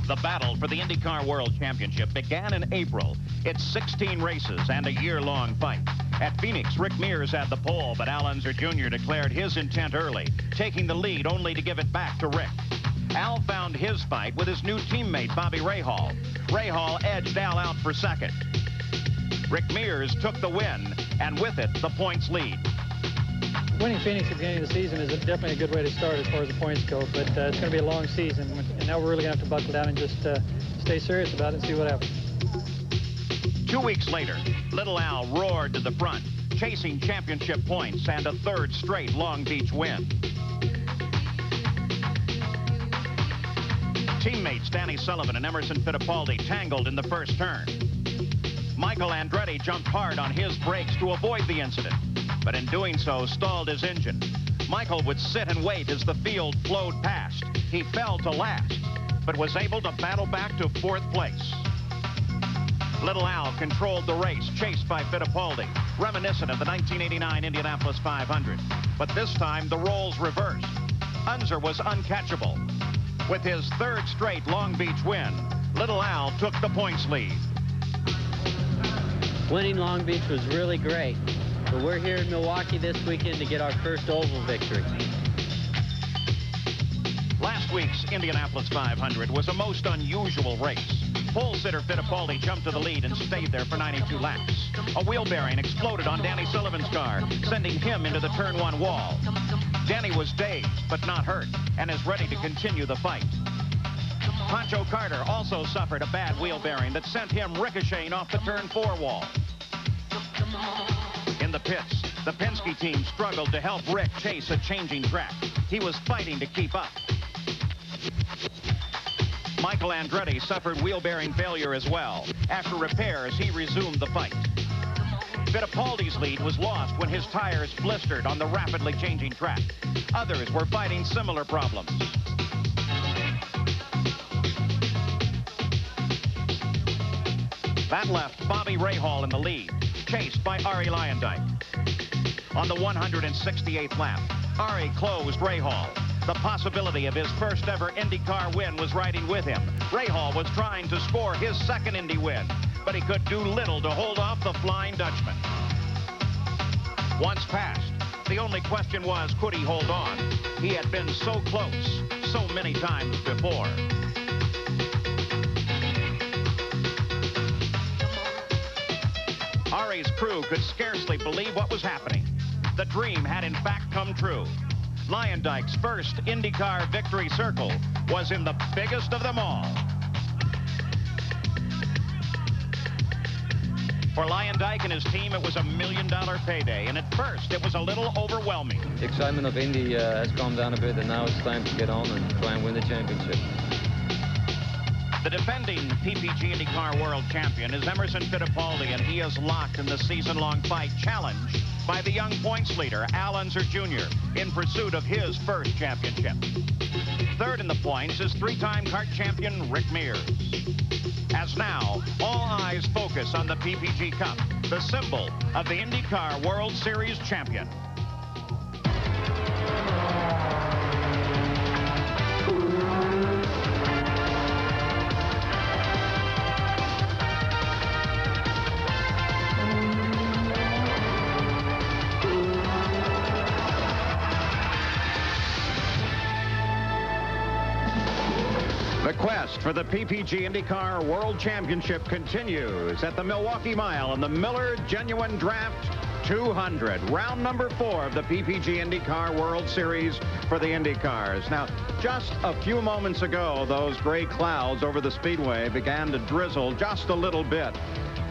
The battle for the IndyCar World Championship began in April. It's 16 races and a year-long fight. At Phoenix, Rick Mears had the pole, but Al Unser Jr. declared his intent early, taking the lead only to give it back to Rick. Al found his fight with his new teammate, Bobby Rahal. Rahal edged Al out for second. Rick Mears took the win, and with it, the points lead. Winning Phoenix at the beginning of the season is definitely a good way to start as far as the points go, but it's going to be a long season, and now we're really going to have to buckle down and just stay serious about it and see what happens. 2 weeks later, Little Al roared to the front, chasing championship points and a third straight Long Beach win. Teammates Danny Sullivan and Emerson Fittipaldi tangled in the first turn. Michael Andretti jumped hard on his brakes to avoid the incident, but in doing so, stalled his engine. Michael would sit and wait as the field flowed past. He fell to last, but was able to battle back to fourth place. Little Al controlled the race, chased by Fittipaldi, reminiscent of the 1989 Indianapolis 500. But this time, the roles reversed. Unser was uncatchable. With his third straight Long Beach win, Little Al took the points lead. Winning Long Beach was really great, but we're here in Milwaukee this weekend to get our first oval victory. Last week's Indianapolis 500 was a most unusual race. Pole sitter Fittipaldi jumped to the lead and stayed there for 92 laps. A wheel bearing exploded on Danny Sullivan's car, sending him into the turn one wall. Danny was dazed, but not hurt, and is ready to continue the fight. Pancho Carter also suffered a bad wheel bearing that sent him ricocheting off the turn four wall. In the pits, the Penske team struggled to help Rick chase a changing track. He was fighting to keep up. Michael Andretti suffered wheel bearing failure as well. After repairs, he resumed the fight. Fittipaldi's lead was lost when his tires blistered on the rapidly changing track. Others were fighting similar problems. That left Bobby Rahal in the lead, chased by Arie Luyendyk. On the 168th lap, Arie closed Rahal. The possibility of his first ever IndyCar win was riding with him. Rahal was trying to score his second Indy win, but he could do little to hold off the Flying Dutchman. Once passed, the only question was, could he hold on? He had been so close so many times before. Arie's crew could scarcely believe what was happening. The dream had in fact come true. Luyendyck's first IndyCar victory circle was in the biggest of them all. For Luyendyk and his team, it was $1 million payday, and at first it was a little overwhelming. The excitement of Indy has calmed down a bit, and now it's time to get on and try and win the championship. The defending PPG IndyCar World Champion is Emerson Fittipaldi, and he is locked in the season-long fight challenge by the young points leader, Al Unser Jr., in pursuit of his first championship. Third in the points is three-time kart champion Rick Mears. As now, all eyes focus on the PPG Cup, the symbol of the IndyCar World Series champion. The quest for the PPG IndyCar World Championship continues at the Milwaukee Mile in the Miller Genuine Draft 200. Round number 4 of the PPG IndyCar World Series for the IndyCars. Now, just a few moments ago, those gray clouds over the speedway began to drizzle just a little bit.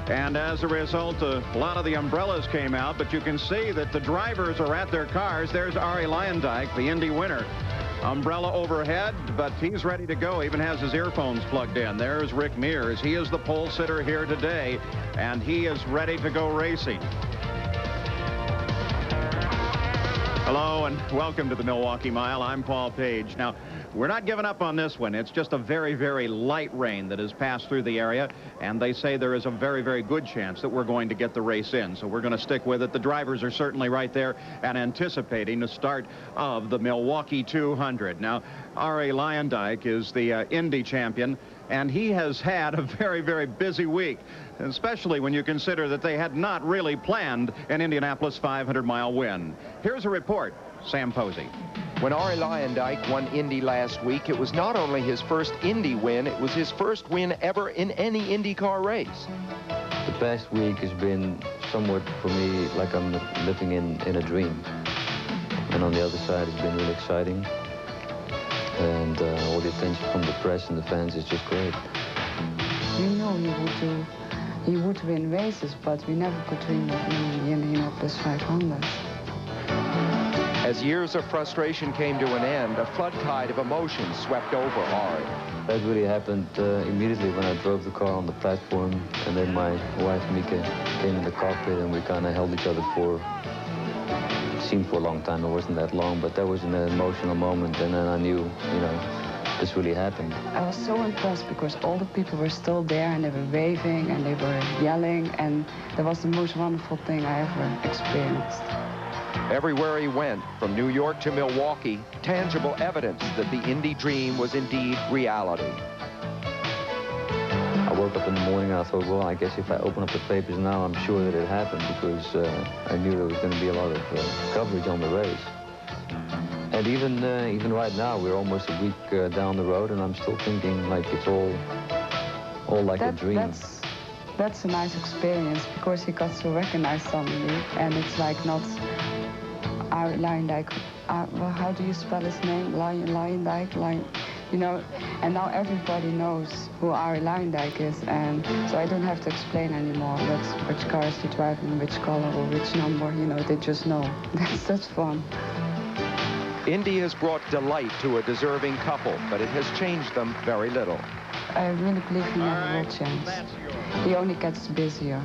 And as a result, a lot of the umbrellas came out, but you can see that the drivers are at their cars. There's Arie Luyendyk, the Indy winner. Umbrella overhead, but he's ready to go. Even has his earphones plugged in. There's Rick Mears. He is the pole sitter here today, and he is ready to go racing. Hello, and welcome to the Milwaukee Mile. I'm Paul Page. Now, we're not giving up on this one. It's just a very, very light rain that has passed through the area, and they say there is a very, very good chance that we're going to get the race in, so we're going to stick with it. The drivers are certainly right there and anticipating the start of the Milwaukee 200. Now, Arie Luyendyk is the Indy champion, and he has had a very, very busy week, especially when you consider that they had not really planned an Indianapolis 500-mile win. Here's a report. Sam Posey. When Arie Luyendyk won Indy last week, it was not only his first Indy win, it was his first win ever in any IndyCar race. The past week has been somewhat, for me, like I'm living in a dream. And on the other side, it's been really exciting. And all the attention from the press and the fans is just great. We know he would win races, but we never could win the Indianapolis 500. As years of frustration came to an end, a flood tide of emotion swept over Arie. That really happened immediately when I drove the car on the platform, and then my wife Mika came in the cockpit, and we kind of held each other for, it seemed for a long time. It wasn't that long, but that was an emotional moment, and then I knew, you know, this really happened. I was so impressed because all the people were still there, and they were waving and they were yelling, and that was the most wonderful thing I ever experienced. Everywhere he went, from New York to Milwaukee, tangible evidence that the Indy dream was indeed reality. I woke up in the morning and I thought, well, I guess if I open up the papers now, I'm sure that it happened, because I knew there was going to be a lot of coverage on the race. And even right now, we're almost a week down the road, and I'm still thinking like it's all like a dream. That's a nice experience, because he got so recognized suddenly, and it's like not Arie Luyendyk. Well, how do you spell his name? Luyendyk, you know. And now everybody knows who Arie Luyendyk is, and so I don't have to explain anymore which cars he drives and which color or which number. You know, they just know. That's fun. Indy has brought delight to a deserving couple, but it has changed them very little. I really believe he never will change. He only gets busier,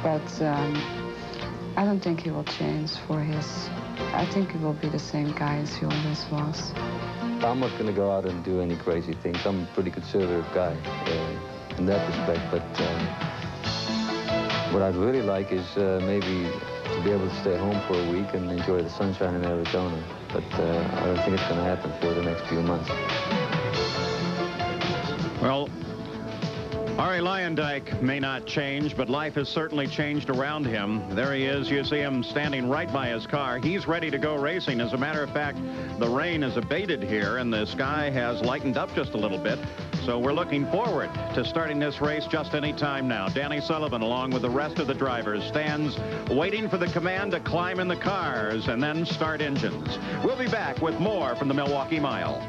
but I don't think he will change for his. I think he will be the same guy as he always was. I'm not going to go out and do any crazy things. I'm a pretty conservative guy in that respect, but what I'd really like is maybe to be able to stay home for a week and enjoy the sunshine in Arizona, but I don't think it's going to happen for the next few months. Well, Arie Luyendyk may not change, but life has certainly changed around him. There he is. You see him standing right by his car. He's ready to go racing. As a matter of fact, the rain has abated here, and the sky has lightened up just a little bit. So we're looking forward to starting this race just any time now. Danny Sullivan, along with the rest of the drivers, stands waiting for the command to climb in the cars and then start engines. We'll be back with more from the Milwaukee Mile.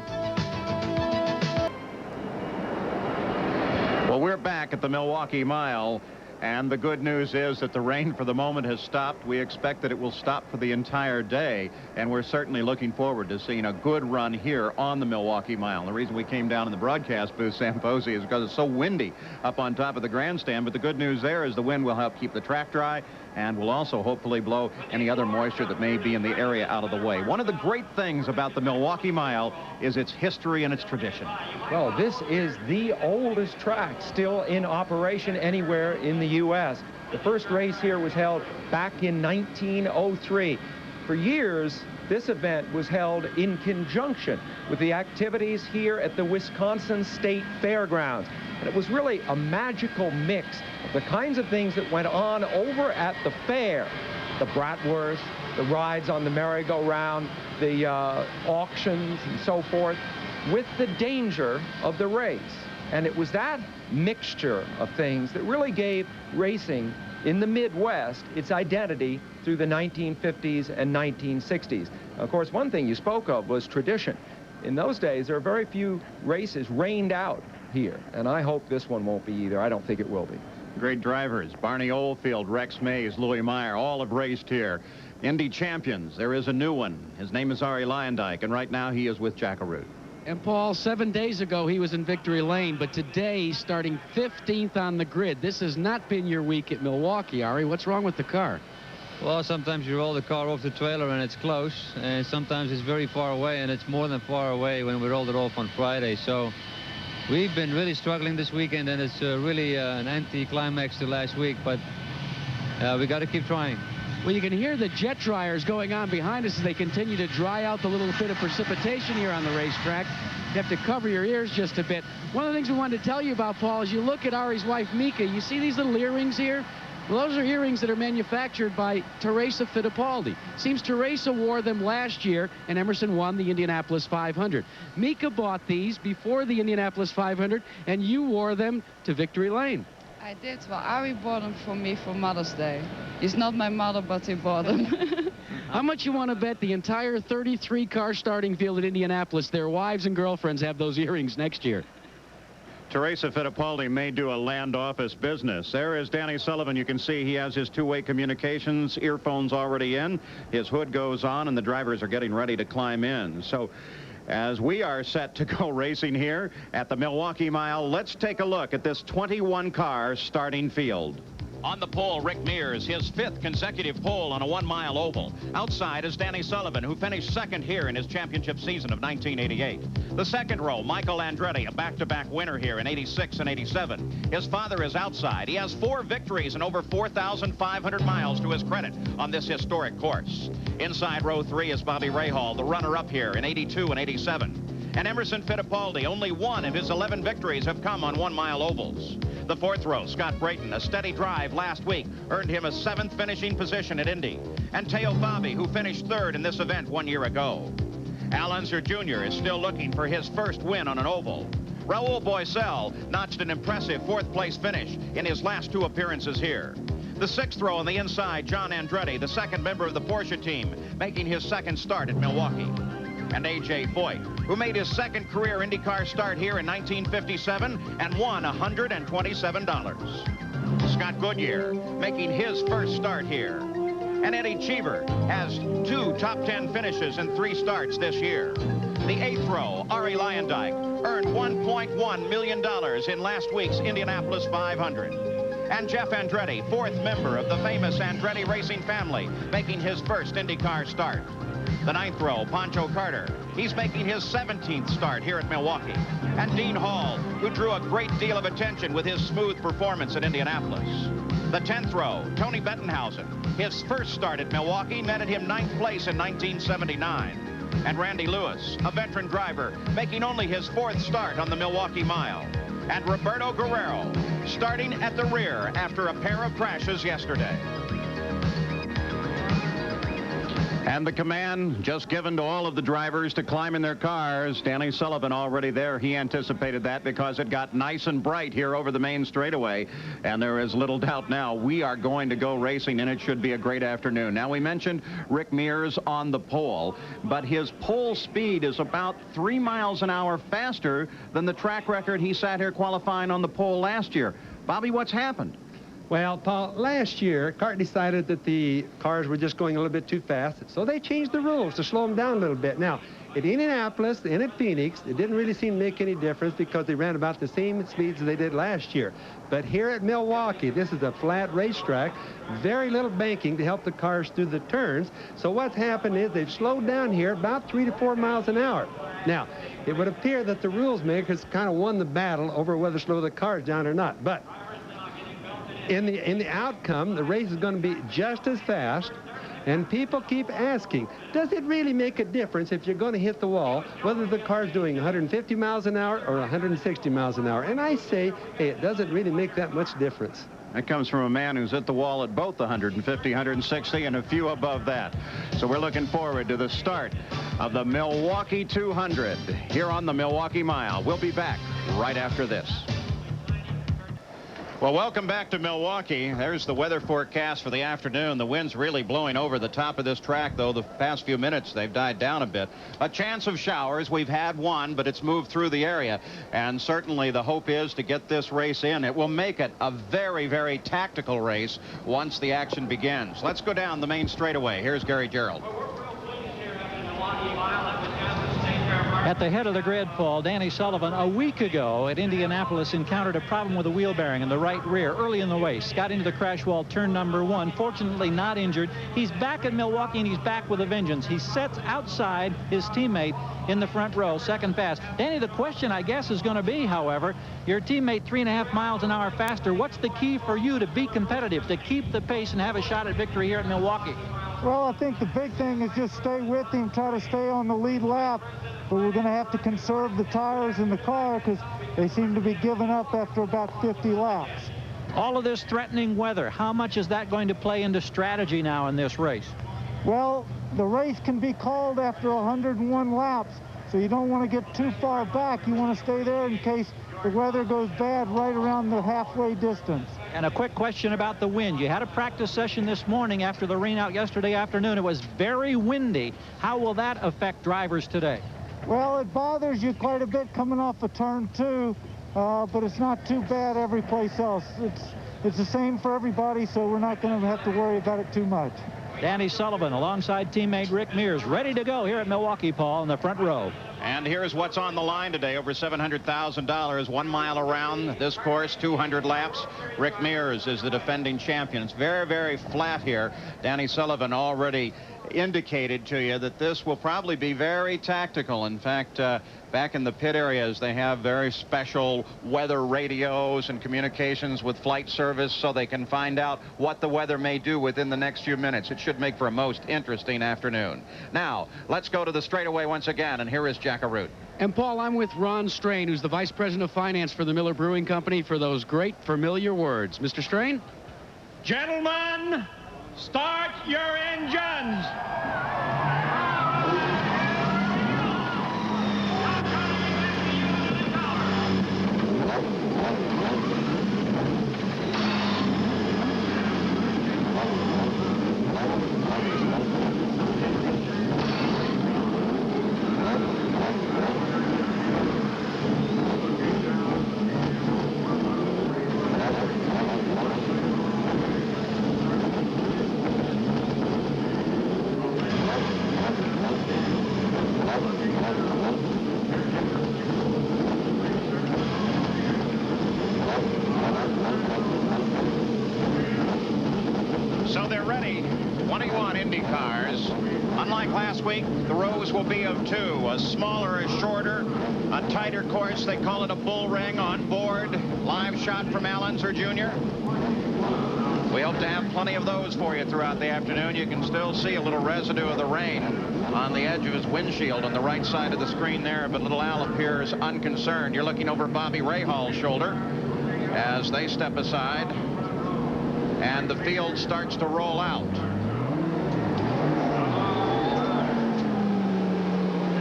Well, we're back at the Milwaukee Mile, and the good news is that the rain for the moment has stopped. We expect that it will stop for the entire day, and we're certainly looking forward to seeing a good run here on the Milwaukee Mile. And the reason we came down in the broadcast booth, Sam Posey, is because it's so windy up on top of the grandstand. But the good news there is the wind will help keep the track dry, and will also hopefully blow any other moisture that may be in the area out of the way. One of the great things about the Milwaukee Mile is its history and its tradition. Well, this is the oldest track still in operation anywhere in the U.S. The first race here was held back in 1903. For years, this event was held in conjunction with the activities here at the Wisconsin State Fairgrounds. And it was really a magical mix of the kinds of things that went on over at the fair. The bratwurst, the rides on the merry-go-round, the auctions and so forth, with the danger of the race. And it was that mixture of things that really gave racing in the Midwest its identity through the 1950s and 1960s. Of course, one thing you spoke of was tradition. In those days, there are very few races rained out here, and I hope this one won't be either. I don't think it will be. Great drivers, Barney Oldfield, Rex Mays, Louis Meyer, all have raced here. Indy champions, there is a new one. His name is Arie Luyendyk, and right now he is with Jack Arute. And Paul, 7 days ago he was in victory lane, but today he's starting 15th on the grid. This has not been your week at Milwaukee, Arie. What's wrong with the car? Well, sometimes you roll the car off the trailer and it's close, and sometimes it's very far away, and it's more than far away when we rolled it off on Friday. So we've been really struggling this weekend, and it's really an anti-climax to last week, but we got to keep trying. Well, you can hear the jet dryers going on behind us as they continue to dry out the little bit of precipitation here on the racetrack. You have to cover your ears just a bit. One of the things we wanted to tell you about, Paul, is you look at Ari's wife, Mika. You see these little earrings here? Well, those are earrings that are manufactured by Teresa Fittipaldi. Seems Teresa wore them last year, and Emerson won the Indianapolis 500. Mika bought these before the Indianapolis 500, and you wore them to Victory Lane. I did. Well, Ari bought them for me for Mother's Day. He's not my mother, but he bought them. How much you want to bet the entire 33-car starting field at Indianapolis, their wives and girlfriends have those earrings next year? Teresa Fittipaldi may do a land office business. There is Danny Sullivan. You can see he has his two-way communications, earphones already in. His hood goes on, and the drivers are getting ready to climb in. So as we are set to go racing here at the Milwaukee Mile, let's take a look at this 21-car starting field. On the pole, Rick Mears, his 5th consecutive pole on a 1-mile oval. Outside is Danny Sullivan, who finished 2nd here in his championship season of 1988. The 2nd row, Michael Andretti, a back-to-back winner here in 86 and 87. His father is outside. He has 4 victories and over 4,500 miles to his credit on this historic course. Inside row 3 is Bobby Rahal, the runner-up here in 82 and 87. And Emerson Fittipaldi, only 1 of his 11 victories have come on 1-mile ovals. The 4th row, Scott Brayton, a steady drive last week, earned him a 7th finishing position at Indy. And Teo Fabi, who finished 3rd in this event 1 year ago. Al Unser Jr. is still looking for his first win on an oval. Raul Boisel notched an impressive 4th place finish in his last 2 appearances here. The 6th row on the inside, John Andretti, the 2nd member of the Porsche team, making his 2nd start at Milwaukee. And A.J. Foyt, who made his 2nd career IndyCar start here in 1957 and won $127. Scott Goodyear making his first start here. And Eddie Cheever has 2 top 10 finishes in 3 starts this year. The 8th row, Arie Luyendyk, earned $1.1 million in last week's Indianapolis 500. And Jeff Andretti, 4th member of the famous Andretti racing family, making his first IndyCar start. The 9th row, Pancho Carter. He's making his 17th start here at Milwaukee. And Dean Hall, who drew a great deal of attention with his smooth performance at Indianapolis. The 10th row, Tony Bettenhausen. His first start at Milwaukee netted him 9th place in 1979. And Randy Lewis, a veteran driver, making only his 4th start on the Milwaukee Mile. And Roberto Guerrero, starting at the rear after a pair of crashes yesterday. And the command just given to all of the drivers to climb in their cars. Danny Sullivan already there. He anticipated that because it got nice and bright here over the main straightaway. And there is little doubt now we are going to go racing, and it should be a great afternoon. Now, we mentioned Rick Mears on the pole, but his pole speed is about 3 miles an hour faster than the track record he sat here qualifying on the pole last year. Bobby, what's happened? Well, Paul, last year, CART decided that the cars were just going a little bit too fast, so they changed the rules to slow them down a little bit. Now, at Indianapolis and at Phoenix, it didn't really seem to make any difference because they ran about the same speeds as they did last year. But here at Milwaukee, this is a flat racetrack, very little banking to help the cars through the turns. So what's happened is they've slowed down here about 3 to 4 miles an hour. Now, it would appear that the rules makers kind of won the battle over whether to slow the cars down or not. But in the outcome, the race is going to be just as fast, and people keep asking, does it really make a difference if you're going to hit the wall, whether the car's doing 150 miles an hour or 160 miles an hour? And I say, hey, it doesn't really make that much difference. That comes from a man who's at the wall at both 150, 160, and a few above that. So we're looking forward to the start of the Milwaukee 200 here on the Milwaukee Mile. We'll be back right after this. Well, welcome back to Milwaukee. There's the weather forecast for the afternoon. The wind's really blowing over the top of this track, though. The past few minutes, they've died down a bit. A chance of showers. We've had one, but it's moved through the area. And certainly the hope is to get this race in. It will make it a very, very tactical race once the action begins. Let's go down the main straightaway. Here's Gary Gerald. At the head of the grid, Paul, Danny Sullivan, a week ago at Indianapolis, encountered a problem with a wheel bearing in the right rear early in the race. Got into the crash wall, turn number 1. Fortunately, not injured. He's back at Milwaukee, and he's back with a vengeance. He sets outside his teammate in the front row, second fast. Danny, the question, I guess, is going to be, however, your teammate 3.5 miles an hour faster. What's the key for you to be competitive, to keep the pace and have a shot at victory here at Milwaukee? Well, I think the big thing is just stay with him, try to stay on the lead lap. But we're going to have to conserve the tires in the car because they seem to be giving up after about 50 laps. All of this threatening weather, how much is that going to play into strategy now in this race? Well, the race can be called after 101 laps, so you don't want to get too far back. You want to stay there in case the weather goes bad right around the halfway distance. And a quick question about the wind. You had a practice session this morning after the rain out yesterday afternoon. It was very windy. How will that affect drivers today? Well, it bothers you quite a bit coming off of turn 2, but it's not too bad every place else. It's the same for everybody, so we're not going to have to worry about it too much. Danny Sullivan alongside teammate Rick Mears, ready to go here at Milwaukee, Paul, in the front row. And here's what's on the line today. Over $700,000, 1 mile around this course, 200 laps. Rick Mears is the defending champion. It's very, very flat here. Danny Sullivan already indicated to you that this will probably be very tactical. In fact, back in the pit areas, they have very special weather radios and communications with flight service so they can find out what the weather may do within the next few minutes. It should make for a most interesting afternoon. Now, let's go to the straightaway once again, and here is Jack Arute. And Paul, I'm with Ron Strain, who's the Vice President of Finance for the Miller Brewing Company, for those great familiar words. Mr. Strain? Gentlemen, start your engines. So they're ready. 21 Indy cars. Unlike last week, the rows will be of 2, a smaller, a shorter, a tighter course. They call it a bull ring on board. Live shot from Al Unser Jr. We hope to have plenty of those for you throughout the afternoon. You can still see a little residue of the rain on the edge of his windshield on the right side of the screen there, but little Al appears unconcerned. You're looking over Bobby Rahal's shoulder as they step aside, and the field starts to roll out.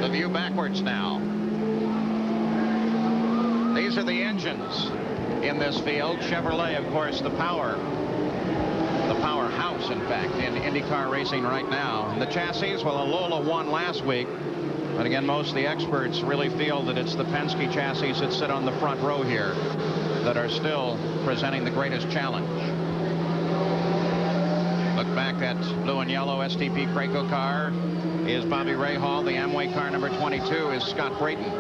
The view backwards now. These are the engines in this field. Chevrolet, of course, the powerhouse, in fact, in IndyCar racing right now. And the chassis, well, Lola won last week, but again, most of the experts really feel that it's the Penske chassis that sit on the front row here that are still presenting the greatest challenge. Look back, that blue and yellow STP Craco car is Bobby Rahal. The Amway car number 22 is Scott Brayton.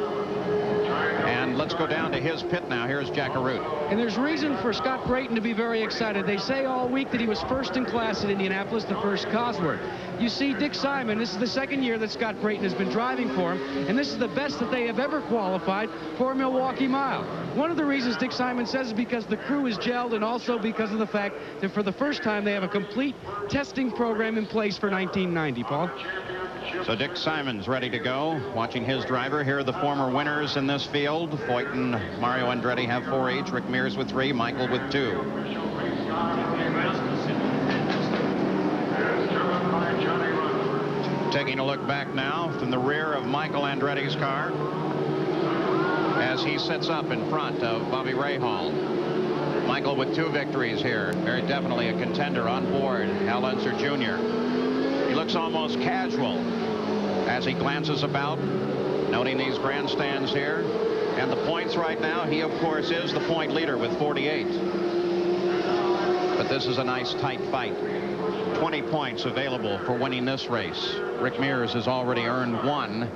And let's go down to his pit now. Here's Jack Arute. And there's reason for Scott Brayton to be very excited. They say all week that he was first in class at Indianapolis, the first Cosworth. You see Dick Simon, this is the second year that Scott Brayton has been driving for him, and this is the best that they have ever qualified for a Milwaukee Mile. One of the reasons Dick Simon says is because the crew is gelled, and also because of the fact that for the first time they have a complete testing program in place for 1990, Paul. So Dick Simon's ready to go. Watching his driver. Here are the former winners in this field. Foyt and Mario Andretti have 4 each. Rick Mears with 3. Michael with 2. Taking a look back now from the rear of Michael Andretti's car as he sits up in front of Bobby Rahal. Michael with 2 victories here. Very definitely a contender on board. Al Unser Jr. He looks almost casual as he glances about, noting these grandstands here. And the points right now, he, of course, is the point leader with 48. But this is a nice, tight fight. 20 points available for winning this race. Rick Mears has already earned 1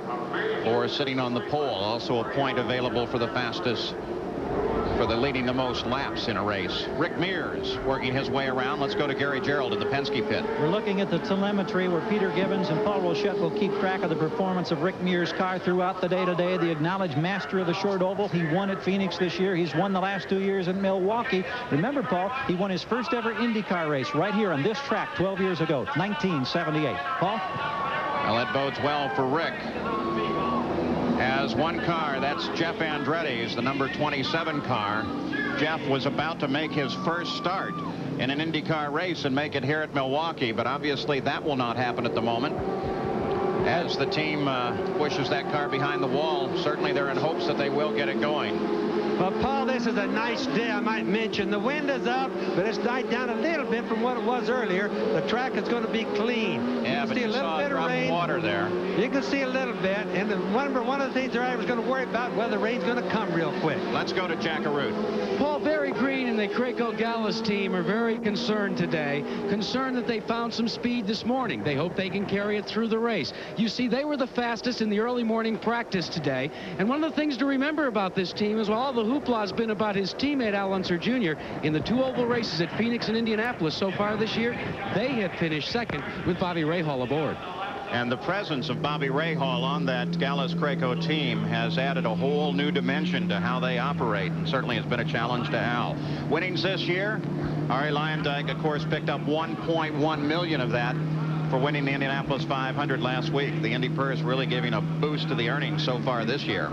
for sitting on the pole. Also a point available for the fastest for the leading the most laps in a race. Rick Mears working his way around. Let's go to Gary Gerald in the Penske pit. We're looking at the telemetry where Peter Gibbons and Paul Rochette will keep track of the performance of Rick Mears' car throughout the day today. The acknowledged master of the short oval. He won at Phoenix this year. He's won the last 2 years in Milwaukee. Remember, Paul, he won his first ever IndyCar race right here on this track 12 years ago, 1978. Paul? Well, that bodes well for Rick. Has one car, that's Jeff Andretti's, the number 27 car. Jeff was about to make his first start in an IndyCar race and make it here at Milwaukee, but obviously that will not happen at the moment. As the team pushes that car behind the wall, certainly they're in hopes that they will get it going. Well, Paul, this is a nice day, I might mention. The wind is up, but it's died down a little bit from what it was earlier. The track is going to be clean. Yeah, but you saw a drop of water there. You can see a little bit, and one of the things the driver's going to worry about whether the rain's going to come real quick. Let's go to Jack Arute. Paul, Barry Green and the Craco Gallus team are very concerned today. Concerned that they found some speed this morning. They hope they can carry it through the race. You see, they were the fastest in the early morning practice today. And one of the things to remember about this team is all the hoopla has been about his teammate Al Unser Jr. in the 2 oval races at Phoenix and Indianapolis so far this year. They have finished second with Bobby Rahal aboard. And the presence of Bobby Rahal on that Gallus Craco team has added a whole new dimension to how they operate, and certainly has been a challenge to Al. Winnings this year, Arie Luyendyk, of course, picked up $1.1 million of that for winning the Indianapolis 500 last week. The Indy Purse really giving a boost to the earnings so far this year.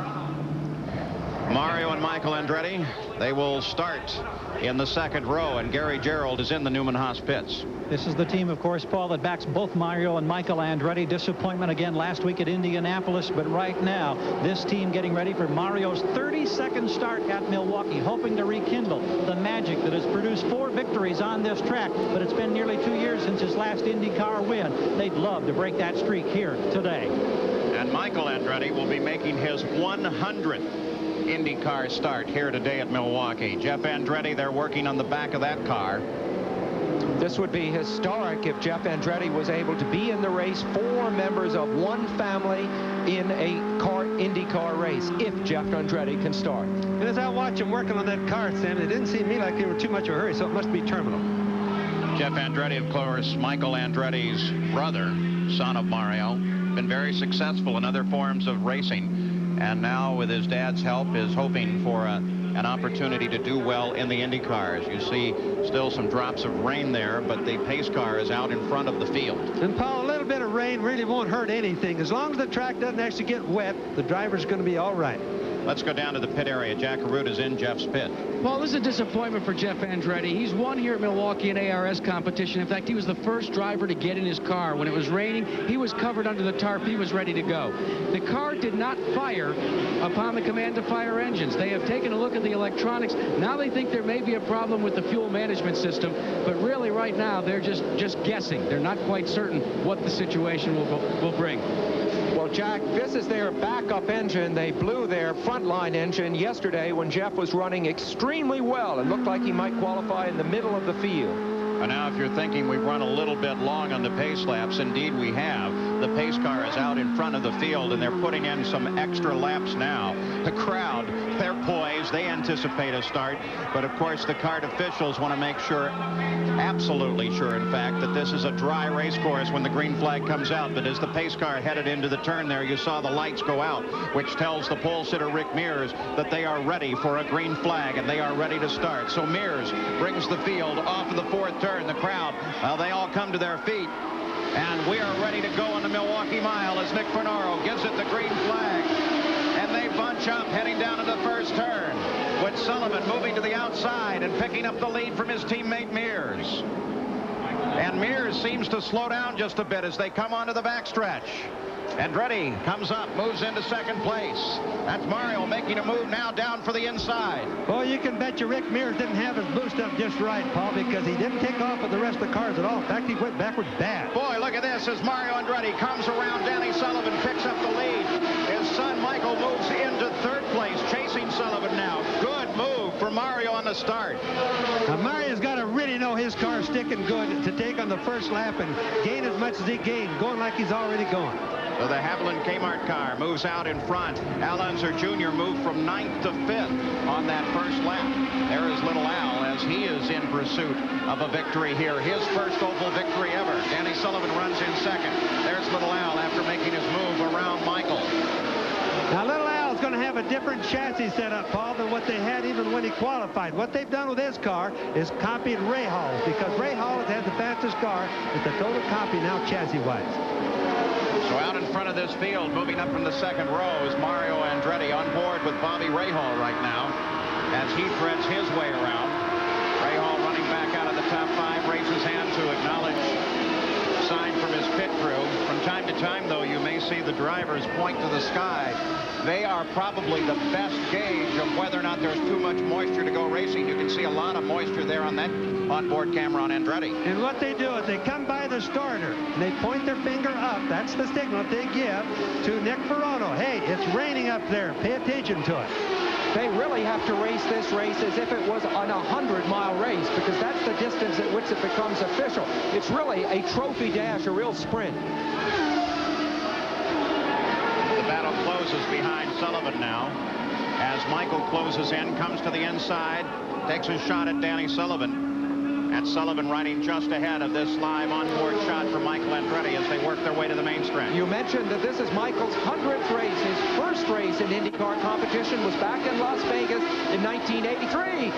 Mario and Michael Andretti, they will start in the second row, and Gary Gerald is in the Newman Haas pits. This is the team, of course, Paul, that backs both Mario and Michael Andretti. Disappointment again last week at Indianapolis, but right now, this team getting ready for Mario's 32nd start at Milwaukee, hoping to rekindle the magic that has produced 4 victories on this track, but it's been nearly 2 years since his last IndyCar win. They'd love to break that streak here today. And Michael Andretti will be making his 100th IndyCar start here today at Milwaukee. Jeff Andretti, they're working on the back of that car. This would be historic if Jeff Andretti was able to be in the race. 4 members of one family in a IndyCar race, if Jeff Andretti can start. And as I watch him working on that car, Sam, it didn't seem to me like they were too much of a hurry, so it must be terminal. Jeff Andretti, of course, Michael Andretti's brother, son of Mario, been very successful in other forms of racing. And now, with his dad's help, is hoping for an opportunity to do well in the Indy cars. You see still some drops of rain there, but the pace car is out in front of the field. And, Paul, a little bit of rain really won't hurt anything. As long as the track doesn't actually get wet, the driver's going to be all right. Let's go down to the pit area. Jack Arute is in Jeff's pit. Well, this is a disappointment for Jeff Andretti. He's won here at Milwaukee in ARS competition. In fact, he was the first driver to get in his car. When it was raining, he was covered under the tarp. He was ready to go. The car did not fire upon the command to fire engines. They have taken a look at the electronics. Now they think there may be a problem with the fuel management system, but really right now they're just guessing. They're not quite certain what the situation will bring. Well, Jack, this is their backup engine. They blew their frontline engine yesterday when Jeff was running extremely well. It looked like he might qualify in the middle of the field. And now, if you're thinking we've run a little bit long on the pace laps, indeed we have. The pace car is out in front of the field, and they're putting in some extra laps now. The crowd, they're poised. They anticipate a start. But, of course, the cart officials want to make sure, absolutely sure, in fact, that this is a dry race course when the green flag comes out. But as the pace car headed into the turn there, you saw the lights go out, which tells the pole sitter, Rick Mears, that they are ready for a green flag, and they are ready to start. So Mears brings the field off of the 4th turn. The crowd, well, they all come to their feet, and we are ready to go on the Milwaukee Mile as Nick Fernaro gives it the green flag, and they bunch up heading down to the 1st turn, with Sullivan moving to the outside and picking up the lead from his teammate Mears. And Mears seems to slow down just a bit as they come onto the backstretch. Andretti comes up, moves into 2nd place. That's Mario making a move now down for the inside. Well, you can bet you Rick Mears didn't have his boost up just right, Paul, because he didn't take off with the rest of the cars at all. In fact, he went backward bad. Boy, look at this as Mario Andretti comes around. Danny Sullivan picks up the lead. His son Michael moves into 3rd place, chasing Sullivan now. Good move for Mario on the start. Now, Mario's got to really know his car's sticking good to take on the first lap and gain as much as he gained, going like he's already going. So the Haviland Kmart car moves out in front. Al Unser Jr. moved from 9th to 5th on that first lap. as he is in pursuit of a victory here. His first oval victory ever. Danny Sullivan runs in second. There's Little Al after making his move around Michael. Now, Little Al's going to have a different chassis setup, Paul, than what they had even when he qualified. What they've done with his car is copied Ray Hall's, because Ray Hall has had the fastest car. It's a total copy now chassis-wise. So out in front of this field, moving up from the second row, is Mario Andretti on board with Bobby Rahal right now as he threads his way around. Rahal running back out of the top 5, raises his hand to acknowledge sign from his pit crew. From time to time, though, you may see the drivers point to the sky. They are probably the best gauge of whether or not there's too much moisture to go racing. You can see a lot of moisture there on that onboard camera on Andretti. And what they do is they come by the starter and they point their finger up. That's the signal they give to Nick Ferrano. Hey, it's raining up there. Pay attention to it. They really have to race this race as if it was an 100-mile race, because that's the distance at which it becomes official. It's really a trophy dash, a real sprint. The battle closes behind Sullivan now as Michael closes in, comes to the inside, takes a shot at Danny Sullivan. And Sullivan riding just ahead of this live onboard shot for Michael Andretti as they work their way to the main stretch. You mentioned that this is Michael's 100th race. His first race in IndyCar competition was back in Las Vegas in 1983.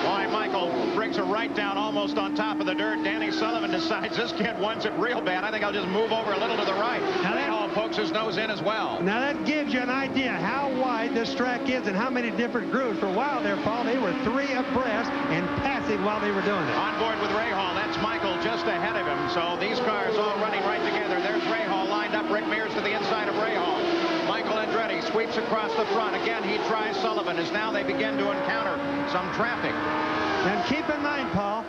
Boy, Michael brings a right down almost on top of the dirt. Danny Sullivan decides this kid wants it real bad. I think I'll just move over a little to the right. Now that pokes his nose in as well. Now that gives you an idea how wide this track is and how many different grooves. For a while there, Paul, they were 3 abreast and passing while they were doing it. On board with Rahal. That's Michael just ahead of him. So these cars all running right together. There's Rahal lined up. Rick Mears to the inside of Rahal. Michael Andretti sweeps across the front. Again, he tries Sullivan as now they begin to encounter some traffic. And keep in mind, Paul,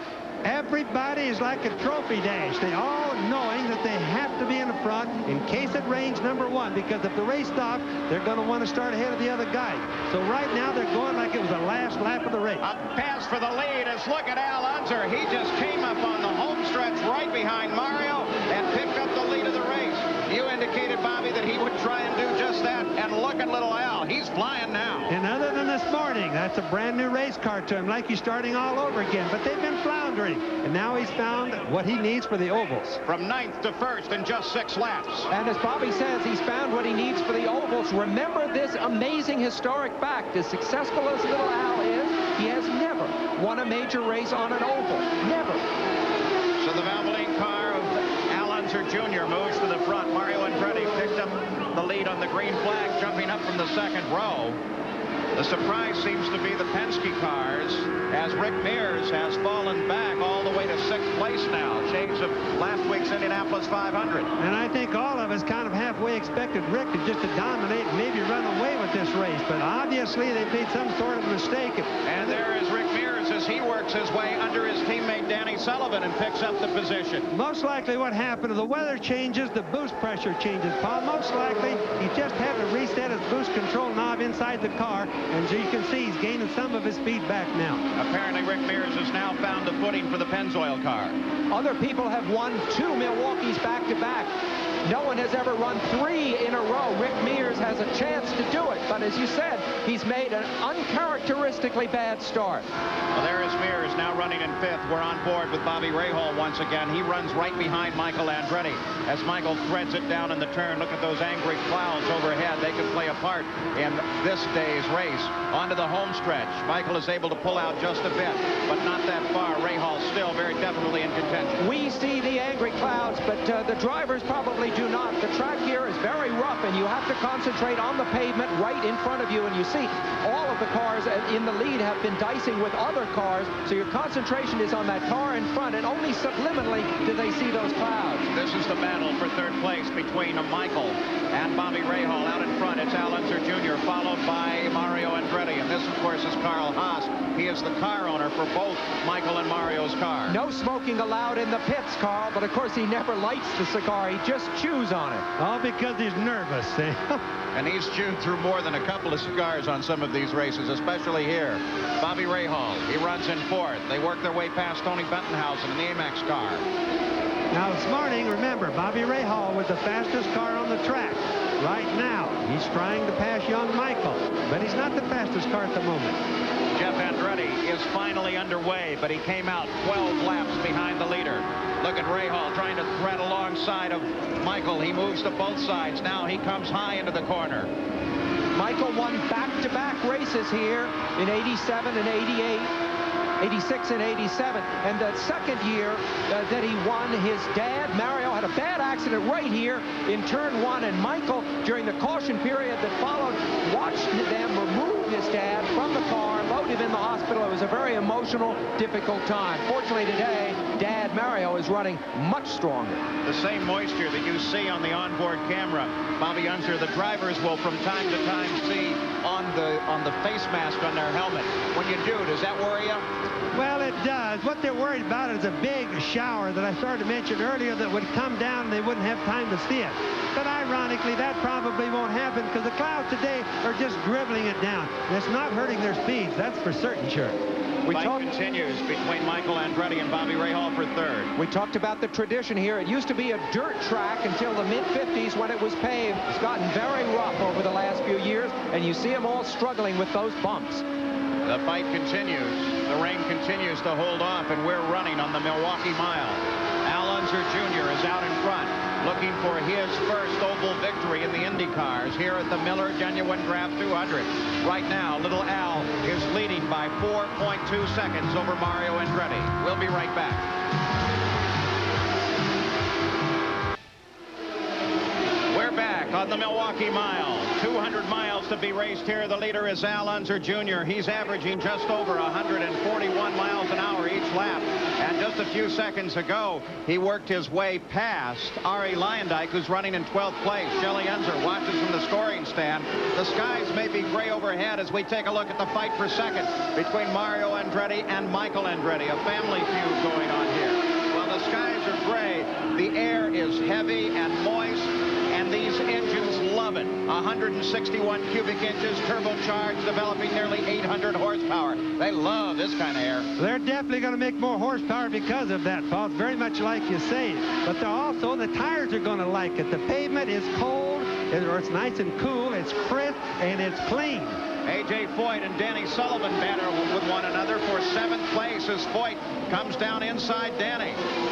everybody is like a trophy dash. They all knowing that they have to be in the front in case it rains, number 1, because if the race stops, they're going to want to start ahead of the other guy. So right now they're going like it was the last lap of the race. A pass for the lead as look at Al Unser. He just came up on the home stretch right behind Mario and picked up the lead of the race. You indicated, Bobby, that he would try and do just that. And look at little Al. He's flying now. And other than this morning, that's a brand new race car to him, like he's starting all over again. But they've been floundering. And now he's found what he needs for the ovals. From 9th to 1st in just 6 laps. And as Bobby says, he's found what he needs for the ovals. Remember this amazing historic fact. As successful as little Al is, he has never won a major race on an oval. Never. So the Valvoline car of Al Unser Jr. moves to the front. Mario Andretti picked up the lead on the green flag, jumping up from the second row. The surprise seems to be the Penske cars, as Rick Mears has fallen back all the way to 6th place now. Change of last week's Indianapolis 500. And I think all of us kind of halfway expected Rick to dominate and maybe run away with this race. But obviously they made some sort of mistake. And there is Rick Mears as he works his way under his teammate Danny Sullivan and picks up the position. Most likely what happened, the weather changes, the boost pressure changes, Paul. Most likely he just had to reset his boost control knob inside the car. And as you can see, he's gaining some of his speed back now. Apparently, Rick Mears has now found the footing for the Pennzoil car. Other people have won 2 Milwaukees back-to-back. No one has ever run 3 in a row. Rick Mears has a chance to do it, but as you said, he's made an uncharacteristically bad start. Well, there is Mears now running in 5th. We're on board with Bobby Rahal once again. He runs right behind Michael Andretti as Michael threads it down in the turn. Look at those angry clouds overhead. They could play a part in this day's race. Onto the home stretch. Michael is able to pull out just a bit, but not that far. Rahal still very definitely in contention. We see the angry clouds, but the drivers probably do not. The track here is very rough, and you have to concentrate on the pavement right in front of you. And you see all of the cars in the lead have been dicing with other cars, so your concentration is on that car in front, and only subliminally do they see those clouds. This is the battle for 3rd place between Michael and Bobby Rahal. Out in front, it's Al Unser Jr., followed by Mario Andretti. And this, of course, is Carl Haas. He is the car owner for both Michael and Mario's car. No smoking allowed in the pits, Carl, but of course he never lights the cigar. He just chews on it. All because he's nervous. And he's chewed through more than a couple of cigars on some of these races, especially here. Bobby Rahal, he runs in 4th. They work their way past Tony Bettenhausen in the Amex car. Now this morning, remember, Bobby Rahal was the fastest car on the track. Right now, he's trying to pass young Michael, but he's not the fastest car at the moment. Jeff Andretti is finally underway, but he came out 12 laps behind the leader. Look at Rahal trying to thread alongside of Michael. He moves to both sides. Now he comes high into the corner. Michael won back-to-back races here in 87 and 88. 86 and 87, and the second year that he won, his dad, Mario, had a bad accident right here in turn 1, and Michael, during the caution period that followed, watched them remove his dad from the car, load him in the hospital. It was a very emotional, difficult time. Fortunately today, Dad Mario is running much stronger. The same moisture that you see on the onboard camera, Bobby Unser, the drivers will from time to time see on the face mask on their helmet. When you do, does that worry you? Well, it does. What they're worried about is a big shower that I started to mention earlier that would come down and they wouldn't have time to see it. But ironically, that probably won't happen because the clouds today are just dribbling it down. And it's not hurting their speeds. That's for certain sure. The fight continues between Michael Andretti and Bobby Rahal for third. We talked about the tradition here. It used to be a dirt track until the mid-50s when it was paved. It's gotten very rough over the last few years, and you see them all struggling with those bumps. The fight continues. The rain continues to hold off, and we're running on the Milwaukee Mile. Al Unser Jr. is out in front, looking for his first oval victory in the IndyCars here at the Miller Genuine Draft 200. Right now, little Al is leading by 4.2 seconds over Mario Andretti. We'll be right back. We're back on the Milwaukee Mile. 200 miles to be raced here. The leader is Al Unser Jr. He's averaging just over 141 miles an hour each lap. And just a few seconds ago, he worked his way past Ari Leyendyk, who's running in 12th place. Shelley Unser watches from the scoring stand. The skies may be gray overhead as we take a look at the fight for second between Mario Andretti and Michael Andretti. A family feud going on here. Well, the skies are gray. The air is heavy and moist. And these engines love it. 161 cubic inches, turbocharged, developing nearly 800 horsepower. They love this kind of air. They're definitely going to make more horsepower because of that, Paul. It's very much like you say. But they're also, the tires are going to like it. The pavement is cold, or it's nice and cool, it's crisp, and it's clean. A.J. Foyt and Danny Sullivan battle with one another for 7th place as Foyt comes down inside Danny.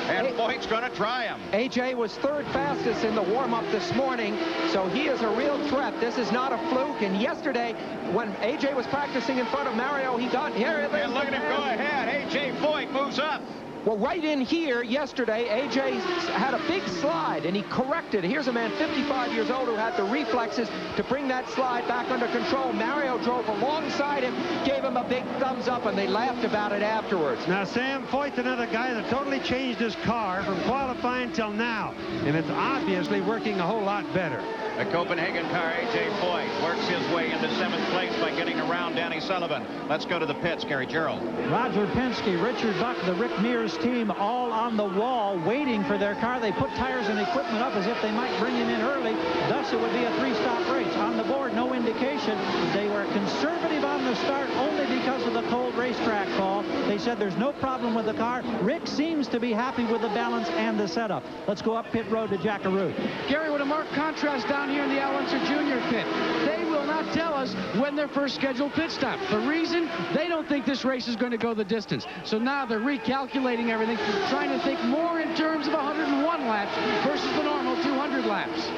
And Foyt's going to try him. A.J. was third fastest in the warm-up this morning, so he is a real threat. This is not a fluke. And yesterday, when A.J. was practicing in front of Mario, he got here. And look at him go ahead. A.J. Foyt moves up. Well, right in here yesterday, A.J. had a big slide, and he corrected. Here's a man 55 years old who had the reflexes to bring that slide back under control. Mario drove alongside him, gave him a big thumbs up, and they laughed about it afterwards. Now, Sam Foyt's another guy that totally changed his car from qualifying till now, and it's obviously working a whole lot better. The Copenhagen car, A.J. Foyt, works his way into 7th place by getting around Danny Sullivan. Let's go to the pits. Gary Gerald. Roger Penske, Richard Buck, the Rick Mears team all on the wall waiting for their car. They put tires and equipment up as if they might bring him in early. Thus, it would be a 3-stop race. On the board, no indication. They were conservative on the start only because of the cold racetrack call. They said there's no problem with the car. Rick seems to be happy with the balance and the setup. Let's go up pit road to Jackaroo. Gary, with a marked contrast down here in the Al Unser Jr. pit. They will not tell us when their first scheduled pit stop. The reason? They don't think this race is going to go the distance. So now they're recalculating everything, trying to think more in terms of 101 laps versus the normal 200 laps.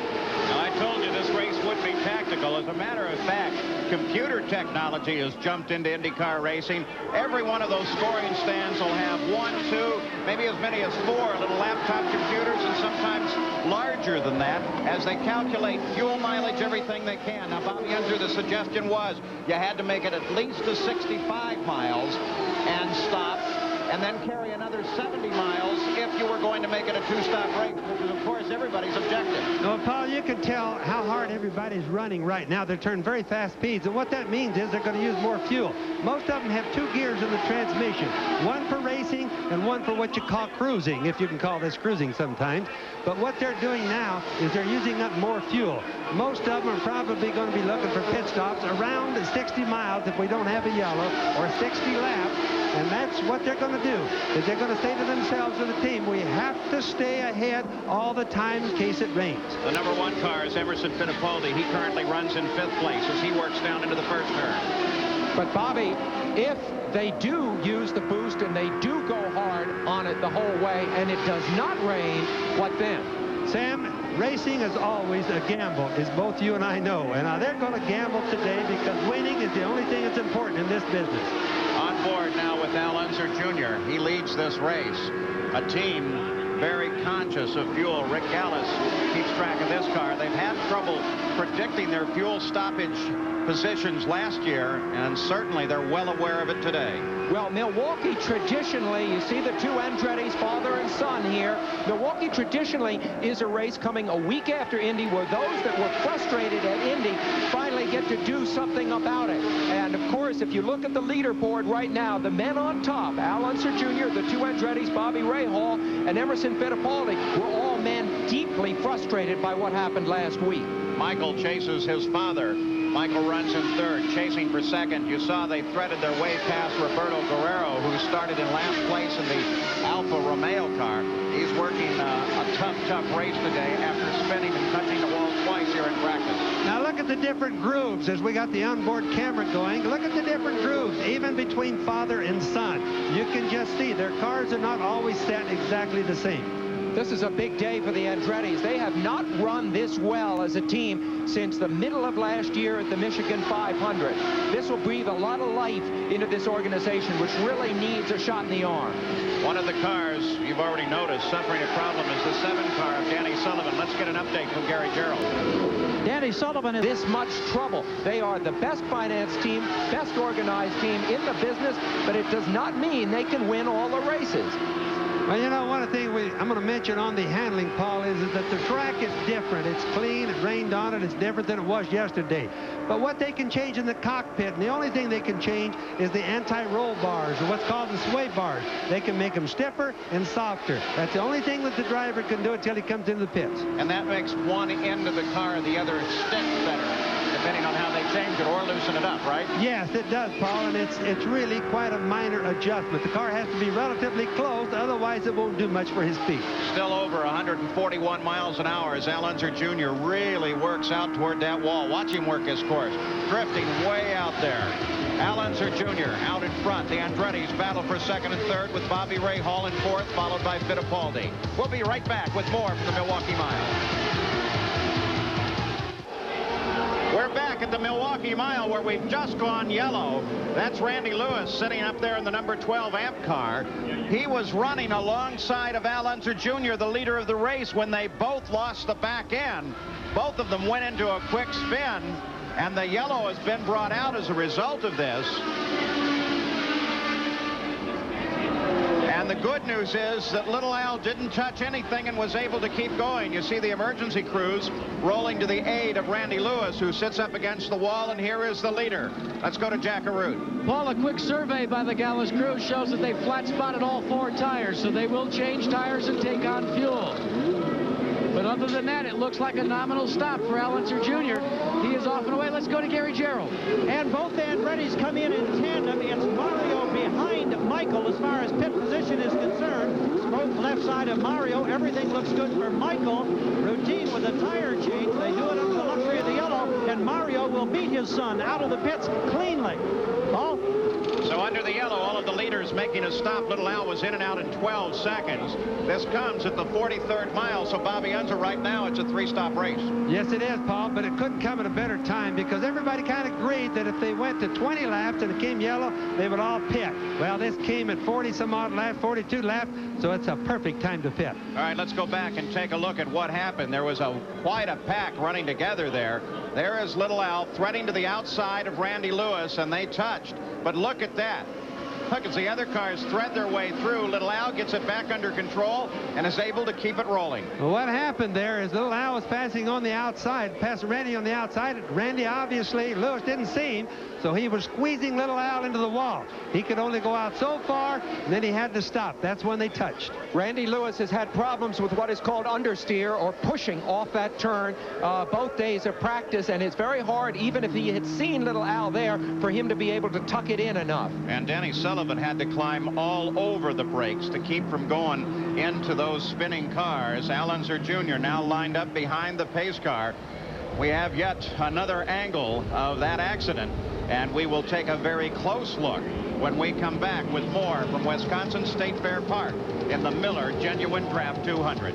Now, I told you this race would be tactical. As a matter of fact, computer technology has jumped into IndyCar racing. Every one of those scoring stands will have 1, 2, maybe as many as 4 little laptop computers, and sometimes larger than that, as they calculate fuel mileage, everything they can. Now, Bobby Unser, the suggestion was you had to make it at least to 65 miles and stop, and then carry another 70 miles if you were going to make it a 2-stop race, which is, of course, everybody's objective. Well, Paul, you can tell how hard everybody's running right now. They're turning very fast speeds, and what that means is they're going to use more fuel. Most of them have 2 gears in the transmission, one for racing and one for what you call cruising, if you can call this cruising sometimes. But what they're doing now is they're using up more fuel. Most of them are probably going to be looking for pit stops around 60 miles if we don't have a yellow, or 60 laps. And that's what they're going to do, is they're going to say to themselves and the team, we have to stay ahead all the time in case it rains. The number 1 car is Emerson Fittipaldi. He currently runs in 5th place as he works down into the first turn. But Bobby, if they do use the boost and they do go hard on it the whole way and it does not rain, what then? Sam, racing is always a gamble, as both you and I know. And they're going to gamble today because winning is the only thing that's important in this business. On board now with Al Unser Jr. He leads this race. A team very conscious of fuel. Rick Gallis keeps track of this car. They've had trouble predicting their fuel stoppage positions last year, and certainly they're well aware of it today. Well, Milwaukee traditionally, you see the two Andretti's, father and son here. Milwaukee traditionally is a race coming a week after Indy where those that were frustrated at Indy finally get to do something about it. And of course, if you look at the leaderboard right now, the men on top, Al Unser Jr., the two Andretti's, Bobby Rahal, and Emerson Fittipaldi, were all men deeply frustrated by what happened last week. Michael chases his father. Michael runs in third, chasing for second. You saw they threaded their way past Roberto Guerrero, who started in last place in the Alfa Romeo car. He's working a tough race today after spinning and touching the wall twice here in practice. Now look at the different grooves as we got the onboard camera going. Look at the different grooves, even between father and son. You can just see their cars are not always set exactly the same. This is a big day for the Andretti's. They have not run this well as a team since the middle of last year at the Michigan 500. This will breathe a lot of life into this organization, which really needs a shot in the arm. One of the cars you've already noticed suffering a problem is the 7 car of Danny Sullivan. Let's get an update from Gary Gerald. Danny Sullivan is this much trouble. They are the best financed team, best organized team in the business, but it does not mean they can win all the races. Well, you know, one of the things I'm going to mention on the handling, Paul, is that the track is different. It's clean. It rained on it. It's different than it was yesterday. But what they can change in the cockpit, and the only thing they can change is the anti-roll bars, or what's called the sway bars. They can make them stiffer and softer. That's the only thing that the driver can do until he comes into the pits. And that makes one end of the car the other stick better, depending on how they change it or loosen it up, right? Yes, it does, Paul, and it's really quite a minor adjustment. The car has to be relatively close, otherwise it won't do much for his speed. Still over 141 miles an hour as Al Unser Jr. really works out toward that wall. Watch him work his course, drifting way out there. Al Unser Jr. out in front. The Andretti's battle for second and third with Bobby Rahal in fourth, followed by Fittipaldi. We'll be right back with more from the Milwaukee Mile. We're back at the Milwaukee Mile where we've just gone yellow. That's Randy Lewis sitting up there in the number 12 amp car. He was running alongside of Al Unser Jr., the leader of the race, when they both lost the back end. Both of them went into a quick spin, and the yellow has been brought out as a result of this. And the good news is that little Al didn't touch anything and was able to keep going. You see the emergency crews rolling to the aid of Randy Lewis, who sits up against the wall, and here is the leader. Let's go to Jack Arute. Paul, a quick survey by the Gallis crew shows that they flat spotted all 4 tires, so they will change tires and take on fuel. But other than that, it looks like a nominal stop for Al Unser Jr. He is off and away. Let's go to Gary Gerald. And both Andretti's come in tandem. It's Mario behind Michael as far as pit position is concerned. Both left side of Mario. Everything looks good for Michael. Routine with a tire change. They do it under the luxury of the yellow. And Mario will beat his son out of the pits cleanly. Paul? So under the yellow, all of the leaders making a stop. Little Al was in and out in 12 seconds. This comes at the 43rd mile, so Bobby Unser right now, it's a 3-stop race. Yes, it is, Paul, but it couldn't come at a better time because everybody kind of agreed that if they went to 20 laps and it came yellow, they would all pit. Well, this came at 40-some-odd laps, 42 laps, so it's a perfect time to pit. All right, let's go back and take a look at what happened. There was quite a pack running together there. There is little Al threading to the outside of Randy Lewis, and they touched. But look at that. Look, as the other cars thread their way through, little Al gets it back under control and is able to keep it rolling. Well, what happened there is little Al was passing on the outside, passing Randy on the outside. Randy, obviously, Lewis didn't see him, so he was squeezing little Al into the wall. He could only go out so far, and then he had to stop. That's when they touched. Randy Lewis has had problems with what is called understeer or pushing off that turn both days of practice, and it's very hard, even if he had seen little Al there, for him to be able to tuck it in enough. And Danny Sullivan had to climb all over the brakes to keep from going into those spinning cars. Al Unser Jr. now lined up behind the pace car. We have yet another angle of that accident. And we will take a very close look when we come back with more from Wisconsin State Fair Park in the Miller Genuine Draft 200.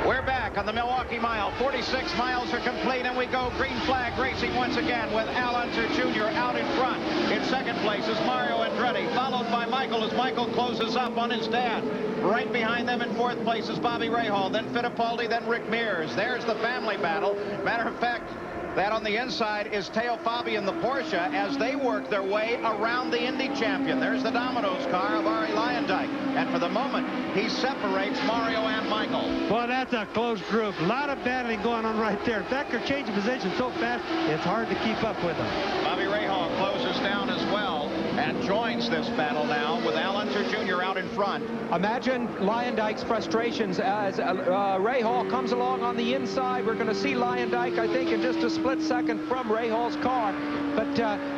We're back on the Milwaukee Mile. 46 miles are complete, and we go green flag racing once again with Al Unser Jr. out in front. In second place is Mario Andretti, followed by Michael as Michael closes up on his dad. Right behind them in fourth place is Bobby Rahal, then Fittipaldi, then Rick Mears. There's the family battle. Matter of fact, that on the inside is Teo Fabi and the Porsche as they work their way around the Indy champion. There's the Domino's car of Arie Luyendyk. And for the moment, he separates Mario and Michael. Well, that's a close group. A lot of battling going on right there. In fact, they're changing position so fast, it's hard to keep up with them. Bobby Rahal closes down as well and joins this battle now with Al Unser Jr. out in front. Imagine Luyendyck's frustrations as Rahal comes along on the inside. We're going to see Luyendyk, I think, in just a split second from Rahal's car. But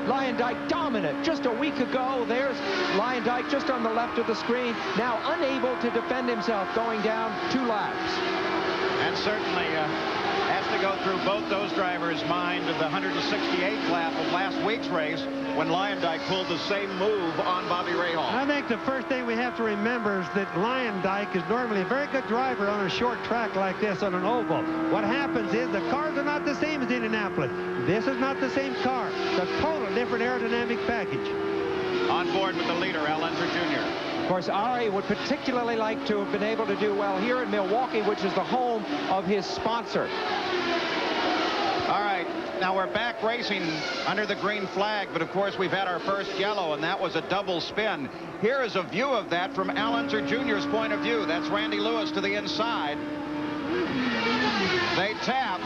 Luyendyk dominant just a week ago. There's Luyendyk just on the left of the screen. Now unable to defend himself going down 2 laps. And certainly has to go through both those drivers' mind of the 168th lap of last week's race when Luyendyk pulled the same move on Bobby Rahal. I think the first thing we have to remember is that Luyendyk is normally a very good driver on a short track like this on an oval. What happens is the cars are not the same as Indianapolis. This is not the same car. It's a total different aerodynamic package. On board with the leader, Al Unser Jr. Of course, Arie would particularly like to have been able to do well here in Milwaukee, which is the home of his sponsor. All right, now we're back racing under the green flag, but of course we've had our first yellow, and that was a double spin. Here is a view of that from Al Unser Jr.'s point of view. That's Randy Lewis to the inside. They tap.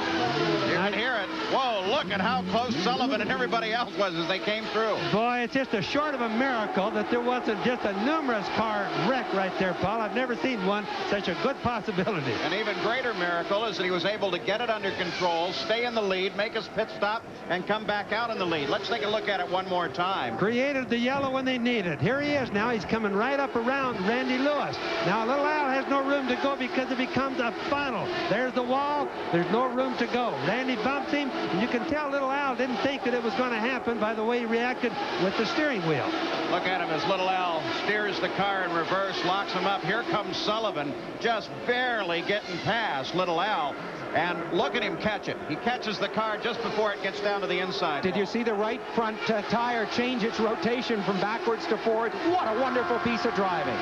You can hear it. Whoa, look at how close Sullivan and everybody else was as they came through. Boy, it's just a short of a miracle that there wasn't just a numerous car wreck right there, Paul. I've never seen one. Such a good possibility. An even greater miracle is that he was able to get it under control, stay in the lead, make his pit stop, and come back out in the lead. Let's take a look at it one more time. Created the yellow when they need it. Here he is now. He's coming right up around Randy Lewis. Now, Little Al has no room to go because it becomes a funnel. There's the wall. There's no room to go. Randy bumps him, and you can tell Little Al didn't think that it was going to happen by the way he reacted with the steering wheel. Look at him as Little Al steers the car in reverse, locks him up. Here comes Sullivan, just barely getting past Little Al. And look at him catch it. He catches the car just before it gets down to the inside. Did you see the right front tire change its rotation from backwards to forward? What a wonderful piece of driving.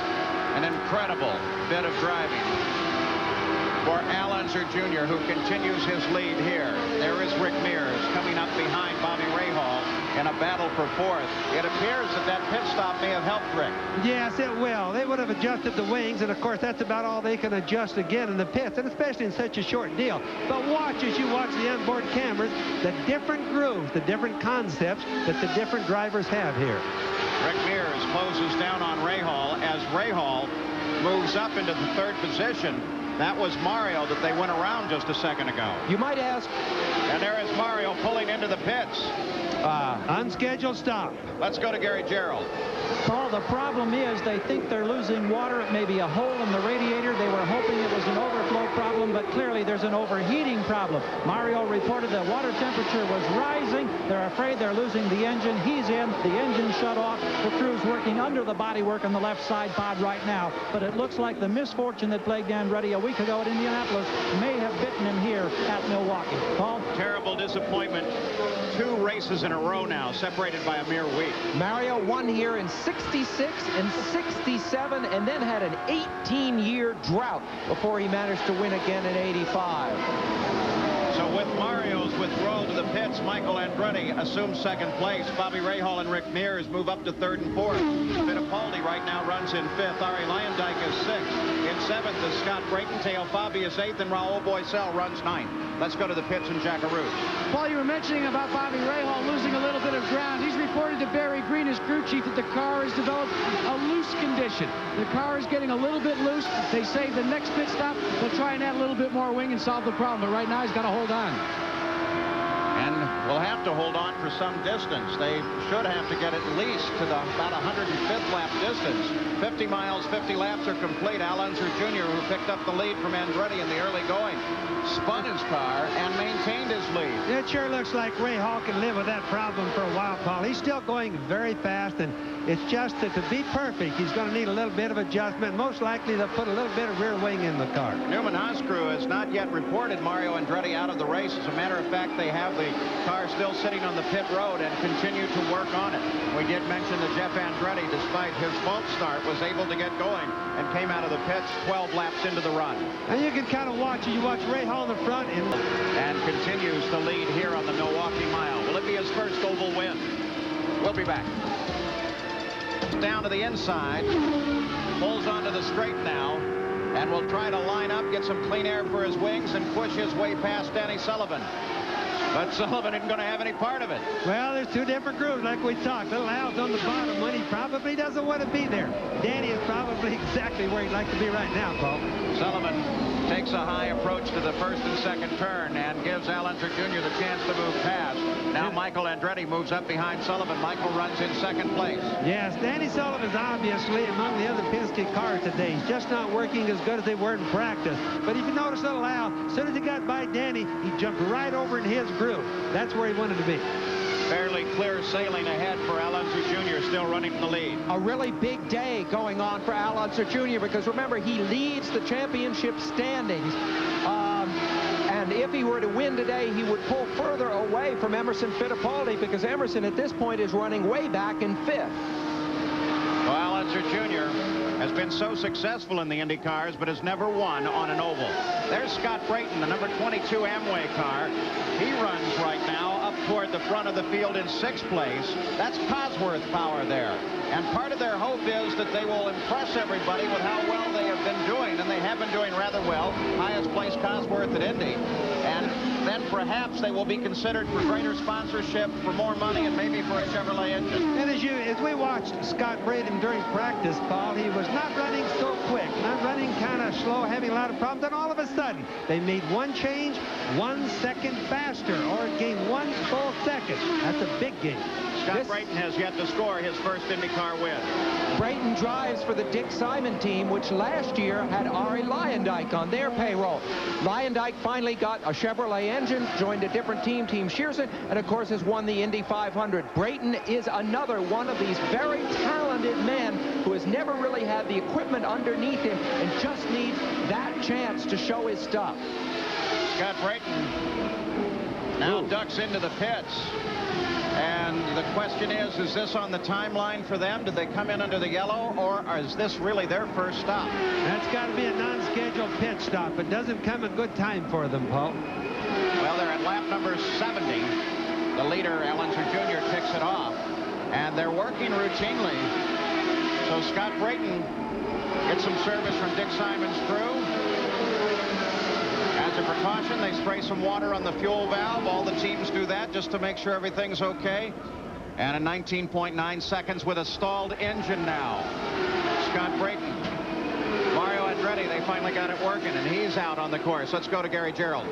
An incredible bit of driving for Al Unser Jr., who continues his lead here. There is Rick Mears coming up behind Bobby Rahal in a battle for fourth. It appears that that pit stop may have helped Rick. Yes, it will. They would have adjusted the wings, and of course that's about all they can adjust again in the pits, and especially in such a short deal. But watch as you watch the onboard cameras, the different grooves, the different concepts that the different drivers have here. Rick Mears closes down on Rahal as Rahal moves up into the third position. That was Mario that they went around just a second ago. You might ask. And there is Mario pulling into the pits. Unscheduled stop. Let's go to Gary Gerald. Paul, the problem is they think they're losing water. It may be a hole in the radiator. They were hoping it was an overflow problem, but clearly there's an overheating problem. Mario reported that water temperature was rising. They're afraid they're losing the engine. He's in. The engine shut off. The crew's working under the bodywork on the left side pod right now, but it looks like the misfortune that plagued Andretti a week ago at Indianapolis may have bitten him here at Milwaukee. Paul? Terrible disappointment. 2 races in a row now, separated by a mere week. Mario won here in 66 and 67, and then had an 18-year drought before he managed to win again in 85. So with Mario's withdrawal to the pits, Michael Andretti assumes second place. Bobby Rahal and Rick Mears move up to third and fourth. Fittipaldi right now runs in fifth. Arie Luyendyk is sixth. In seventh is Scott Brayton. Teo Fabi is eighth, and Raul Boisel runs ninth. Let's go to the pits in Jackaroos. Paul, you were mentioning about Bobby Rahal losing a little bit of ground. He's reported to Barry Green, his crew chief, that the car has developed a loose condition. The car is getting a little bit loose. They say the next pit stop, they'll try and add a little bit more wing and solve the problem. But right now, he's got to hold on. And will have to hold on for some distance. They should have to get at least to the about 105th lap distance. 50 miles, 50 laps are complete. Al Unser Jr., who picked up the lead from Andretti in the early going, spun his car and maintained his lead. It sure looks like Ray Hall can live with that problem for a while, Paul. He's still going very fast, and it's just that to be perfect, he's going to need a little bit of adjustment. Most likely they'll put a little bit of rear wing in the car. Newman Haas crew has not yet reported Mario Andretti out of the race. As a matter of fact, they have the car still sitting on the pit road and continue to work on it. We did mention that Jeff Andretti, despite his false start, was able to get going and came out of the pits 12 laps into the run. And you can kind of watch it. You watch Ray Hall in the front and continues to lead here on the Milwaukee Mile. Will it be his first oval win? We'll be back. Down to the inside, pulls onto the straight now, and will try to line up, get some clean air for his wings, and push his way past Danny Sullivan. But Sullivan isn't going to have any part of it. Well, there's two different grooves like we talked. Little Al's on the bottom when he probably doesn't want to be there. Danny is probably exactly where he'd like to be right now, Paul. Sullivan takes a high approach to the first and second turn and gives Al Unser Jr. the chance to move past. Now Michael Andretti moves up behind Sullivan. Michael runs in second place. Yes, Danny Sullivan's obviously among the other Penske cars today. He's just not working as good as they were in practice. But if you notice little Al, as soon as he got by Danny, he jumped right over in his groove. That's where he wanted to be. Fairly clear sailing ahead for Al Unser Jr., still running in the lead. A really big day going on for Al Unser Jr. because remember, he leads the championship standings. And if he were to win today, he would pull further away from Emerson Fittipaldi because Emerson at this point is running way back in fifth. Well, Al Unser Jr. has been so successful in the Indy cars, but has never won on an oval. There's Scott Brayton, the number 22 Amway car. He runs right now up toward the front of the field in sixth place. That's Cosworth power there. And part of their hope is that they will impress everybody with how well they have been doing, and they have been doing rather well. Highest place Cosworth at Indy. And then perhaps they will be considered for greater sponsorship, for more money, and maybe for a Chevrolet engine. And as we watched Scott Brayton during practice, Paul, he was not running so quick, not running kind of slow, having a lot of problems. Then all of a sudden, they made one change, 1 second faster, or gained 1 full second. That's a big gain. Scott Brayton has yet to score his first IndyCar win. Brayton drives for the Dick Simon team, which last year had Ari Leyendyke on their payroll. Leyendyke finally got a Chevrolet engine, joined a different team, Team Shearson, and of course has won the Indy 500. Brayton is another one of these very talented men who has never really had the equipment underneath him and just needs that chance to show his stuff. Scott Brayton now ducks into the pits. And the question is this on the timeline for them? Did they come in under the yellow, or is this really their first stop? That's got to be a non-scheduled pit stop. It doesn't come a good time for them, Paul. Well, they're at lap number 70. The leader, Al Unser Jr., kicks it off. And they're working routinely. So Scott Brayton gets some service from Dick Simon's crew. As a precaution, they spray some water on the fuel valve. All the teams do that just to make sure everything's okay. And in 19.9 seconds with a stalled engine now. Scott Brayton. Mario Andretti, they finally got it working, and he's out on the course. Let's go to Gary Gerald.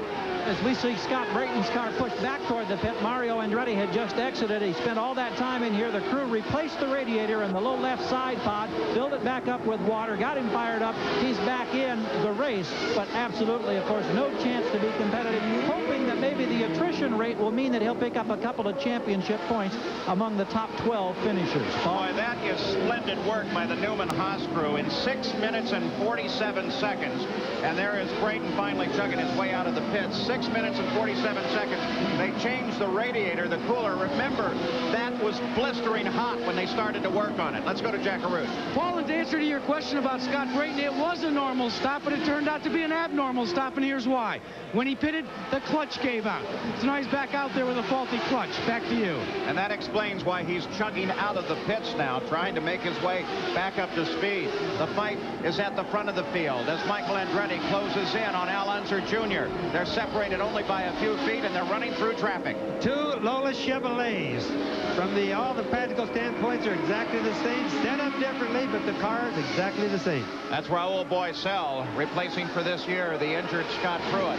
As we see Scott Brayton's car pushed back toward the pit, Mario Andretti had just exited. He spent all that time in here. The crew replaced the radiator in the low left side pod, filled it back up with water, got him fired up. He's back in the race, but absolutely, of course, no chance to be competitive. Hoping that maybe the attrition rate will mean that he'll pick up a couple of championship points among the top 12 finishers. Boy, that is splendid work by the Newman Haas crew in 6 minutes and 47 seconds. And there is Brayton finally chugging his way out of the pits. 6 minutes and 47 seconds. They changed the radiator, the cooler. Remember, that was blistering hot when they started to work on it. Let's go to Jack Arute. Paul, in answer to your question about Scott Brayton, it was a normal stop, but it turned out to be an abnormal stop, and here's why. When he pitted, the clutch gave out. So now he's back out there with a faulty clutch. Back to you. And that explains why he's chugging out of the pits now, trying to make his way back up to speed. The fight is at the front of the field as Michael Andretti closes in on Al Unser Jr. They're separated only by a few feet, and they're running through traffic. Two Lola Chevrolets. From all the practical standpoints are exactly the same, set up differently, but the car is exactly the same. That's Raul Boisel replacing for this year the injured Scott Pruitt,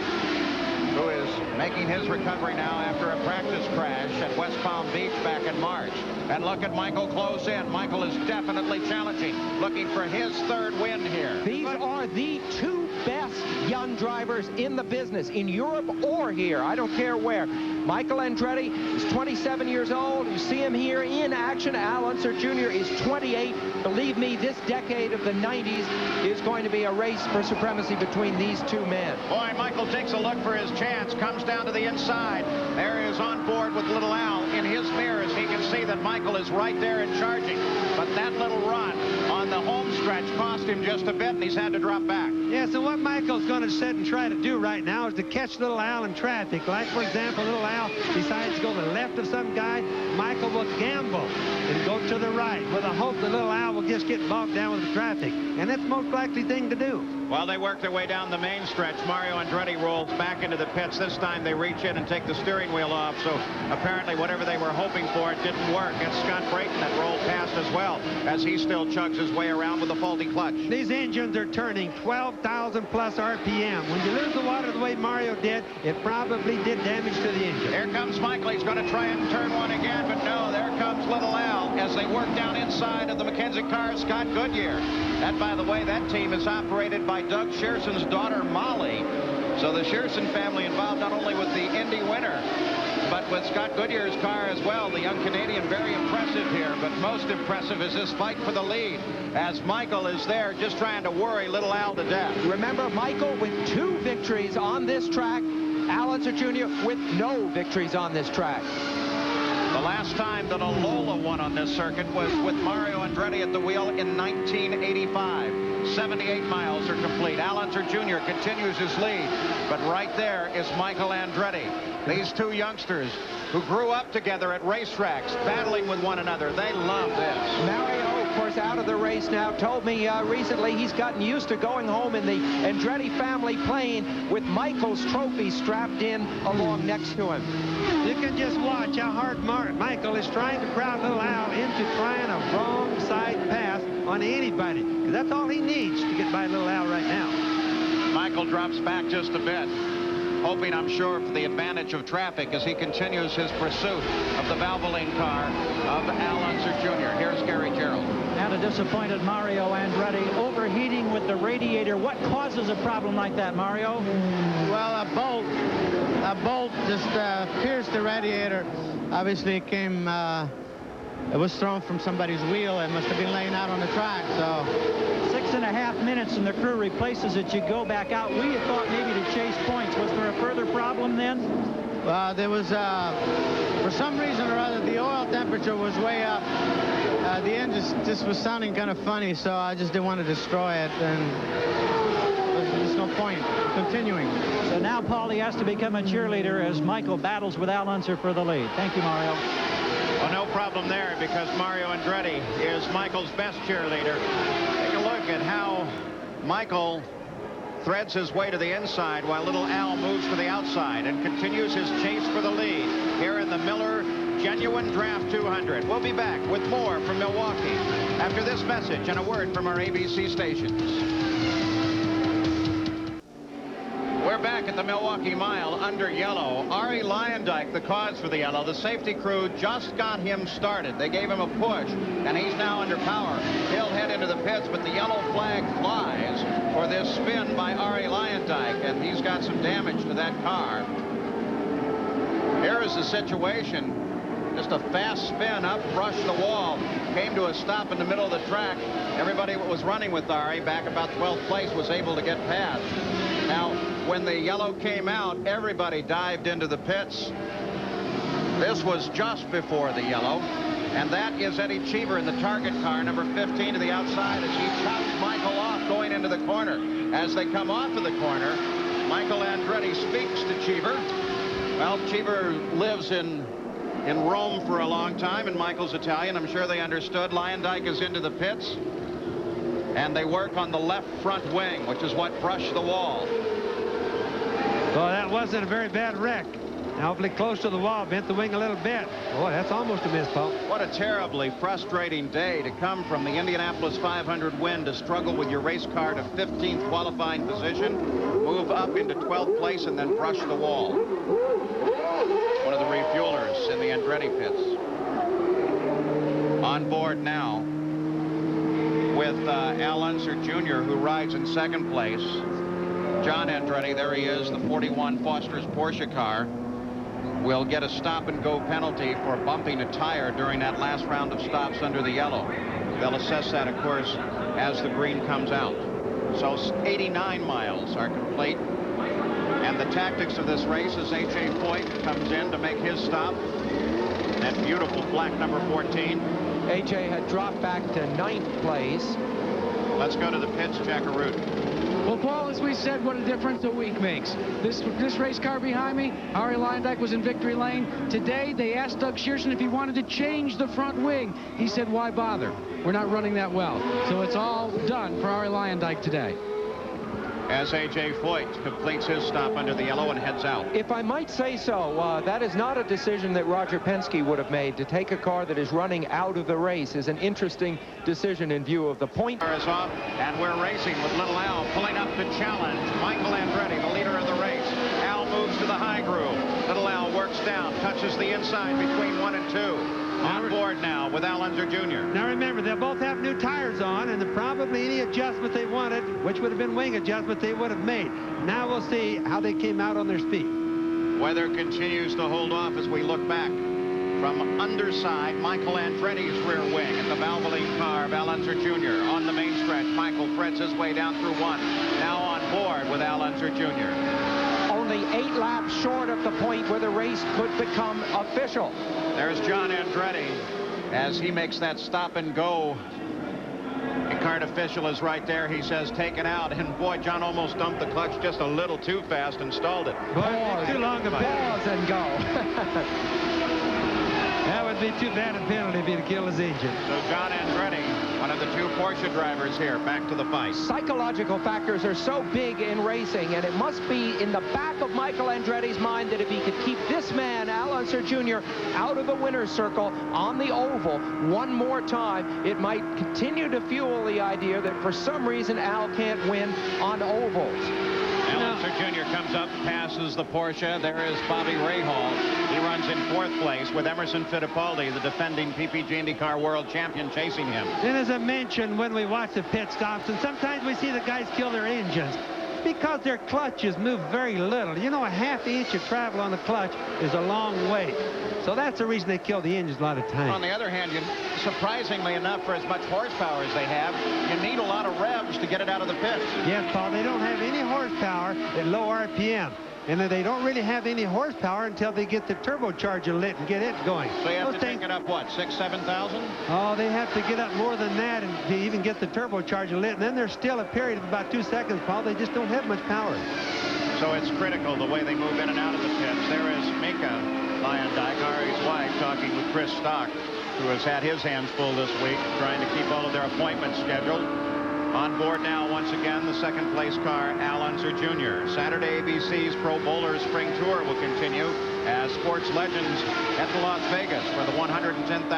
who is making his recovery now after a practice crash at West Palm Beach back in March. And look at Michael close in. Michael is definitely challenging, looking for his third win here. These are the two best young drivers in the business, in Europe or here. I don't care where. Michael Andretti is 27 years old. You see him here in action. Al Unser Jr. is 28. Believe me, this decade of the 90s is going to be a race for supremacy between these two men. Boy, Michael takes a look for his chance, comes down to the inside. There he is on board with little Al. In his mirrors, he can see that Michael is right there and charging. But that little run on the home stretch cost him just a bit, and he's had to drop back. Yeah, so what Michael's going to sit and try to do right now is to catch little Al in traffic. Like, for example, little Al decides to go to the left of some guy. Michael will gamble and go to the right with a hope that little Al will just get bogged down with the traffic. And that's the most likely thing to do. While they work their way down the main stretch, Mario Andretti rolls back into the pits. This time they reach in and take the steering wheel off, so apparently whatever they were hoping for, it didn't work. It's Scott Brayton that rolled past as well, as he still chugs his way around with a faulty clutch. These engines are turning 12,000 plus RPM. When you lose the water the way Mario did, it probably did damage to the engine. Here comes Michael. He's going to try and turn one again, but no, there comes little Al as they work down inside of the McKenzie car, Scott Goodyear. That, by the way, that team is operated by Doug Shearson's daughter, Molly. So the Shearson family involved not only with the Indy winner, but with Scott Goodyear's car as well. The young Canadian, very impressive here, but most impressive is this fight for the lead, as Michael is there just trying to worry little Al to death. Remember, Michael with 2 victories on this track. Al Unser Jr. with no victories on this track. The last time that a Lola won on this circuit was with Mario Andretti at the wheel in 1985. 78 miles are complete. Al Unser Jr. continues his lead, but right there is Michael Andretti. These two youngsters who grew up together at racetracks, battling with one another. They love this. Mario, of course, out of the race now, told me recently he's gotten used to going home in the Andretti family plane with Michael's trophy strapped in along next to him. You can just watch how hard Michael is trying to crowd little Al into trying a wrong side pass on anybody. Because that's all he needs to get by little Al right now. Michael drops back just a bit, hoping, I'm sure, for the advantage of traffic as he continues his pursuit of the Valvoline car of Al Unser Jr. Here's Gary Gerald. And a disappointed Mario Andretti overheating with the radiator. What causes a problem like that, Mario? Well, a bolt just pierced the radiator. Obviously, it came, it was thrown from somebody's wheel. It must have been laying out on the track, so. 6.5 minutes and the crew replaces it. You go back out. We had thought maybe to chase points. Was there a further problem then? There was, for some reason or other, the oil temperature was way up. The engine just was sounding kind of funny, so I just didn't want to destroy it, and there's no point continuing. So now Paulie has to become a cheerleader as Michael battles with Al Unser for the lead. Thank you, Mario. Well, no problem there, because Mario Andretti is Michael's best cheerleader. Take a look at how Michael threads his way to the inside while little Al moves to the outside and continues his chase for the lead here in the Miller Genuine Draft 200. We'll be back with more from Milwaukee after this message and a word from our ABC stations. We're back at the Milwaukee Mile under yellow. Ari Leyendijk, the cause for the yellow. The safety crew just got him started. They gave him a push, and he's now under power. He'll head into the pits, but the yellow flag flies for this spin by Ari Leyendijk, and he's got some damage to that car. Here is the situation. Just a fast spin up, brushed the wall, came to a stop in the middle of the track. Everybody that was running with Ari back about 12th place was able to get past. Now, when the yellow came out, everybody dived into the pits. This was just before the yellow, and that is Eddie Cheever in the target car, number 15 to the outside, as he chops Michael off going into the corner. As they come off of the corner, Michael Andretti speaks to Cheever. Well, Cheever lives in Rome for a long time, and Michael's Italian. I'm sure they understood. Leyendijk is into the pits, and they work on the left front wing, which is what brushed the wall. Well, that wasn't a very bad wreck. Awfully close to the wall, bent the wing a little bit. Boy, that's almost a miss, Paul. What a terribly frustrating day to come from the Indianapolis 500 win to struggle with your race car to 15th qualifying position, move up into 12th place, and then brush the wall. One of the refuelers in the Andretti pits. On board now with Al Unser Jr., who rides in second place. John Andretti, there he is, the 41 Foster's Porsche car, will get a stop-and-go penalty for bumping a tire during that last round of stops under the yellow. They'll assess that, of course, as the green comes out. So 89 miles are complete. And the tactics of this race is A.J. Foyt comes in to make his stop. That beautiful black number 14. A.J. had dropped back to 9th place. Let's go to the pits, check a route. Well, Paul, as we said, what a difference a week makes. This race car behind me, Arie Luyendyk, was in victory lane. Today, they asked Doug Shearson if he wanted to change the front wing. He said, why bother? We're not running that well. So it's all done for Arie Luyendyk today. As A.J. Foyt completes his stop under the yellow and heads out. If I might say so, that is not a decision that Roger Penske would have made. To take a car that is running out of the race is an interesting decision in view of the point. Car is off, and we're racing with Little Al pulling up to challenge Michael Andretti, the leader of the race. Al moves to the high groove. Little Al works down, touches the inside between 1 and 2. On board now with Al Unser Jr. Now remember, they'll both have new tires on, and probably any adjustment they wanted, which would have been wing adjustment, they would have made. Now we'll see how they came out on their speed. Weather continues to hold off as we look back from underside Michael Andretti's rear wing at the Valvoline car of Al Unser Jr. On the main stretch, Michael threads his way down through 1. Now on board with Al Unser Jr. Only 8 laps short of the point where the race could become official. There's John Andretti as he makes that stop and go. The cart official is right there. He says take it out, and boy, John almost dumped the clutch just a little too fast and stalled it. Boy, too long a pause and go. That would be too bad a penalty if he'd killed his engine. So John Andretti, one of the 2 Porsche drivers here, back to the fight. Psychological factors are so big in racing, and it must be in the back of Michael Andretti's mind that if he could keep this man, Al Unser Jr., out of the winner's circle on the oval one more time, it might continue to fuel the idea that for some reason Al can't win on ovals. Al Unser Jr. comes up, passes the Porsche. There is Bobby Rahal. He runs in 4th place with Emerson Fittipaldi, the defending PPG IndyCar World Champion, chasing him. And as I mentioned when we watch the pit stops, and sometimes we see the guys kill their engines because their clutches move very little. You know, a ½ inch of travel on the clutch is a long way. So that's the reason they kill the engines a lot of times. On the other hand, surprisingly enough, for as much horsepower as they have, you need a lot of revs to get it out of the pits. Yes, Paul, they don't have any horsepower at low RPM. And they don't really have any horsepower until they get the turbocharger lit and get it going. So you have to take it up, what, 6,000, 7,000? Oh, they have to get up more than that and to even get the turbocharger lit. And then there's still a period of about 2 seconds, Paul. They just don't have much power. So it's critical the way they move in and out of the pits. There is Mika Luyendyk, Arie's wife, talking with Chris Stock, who has had his hands full this week, trying to keep all of their appointments scheduled. On board now, once again, the 2nd place car, Al Unser Jr. Saturday, ABC's Pro Bowler Spring Tour will continue as sports legends head to Las Vegas for the $110,000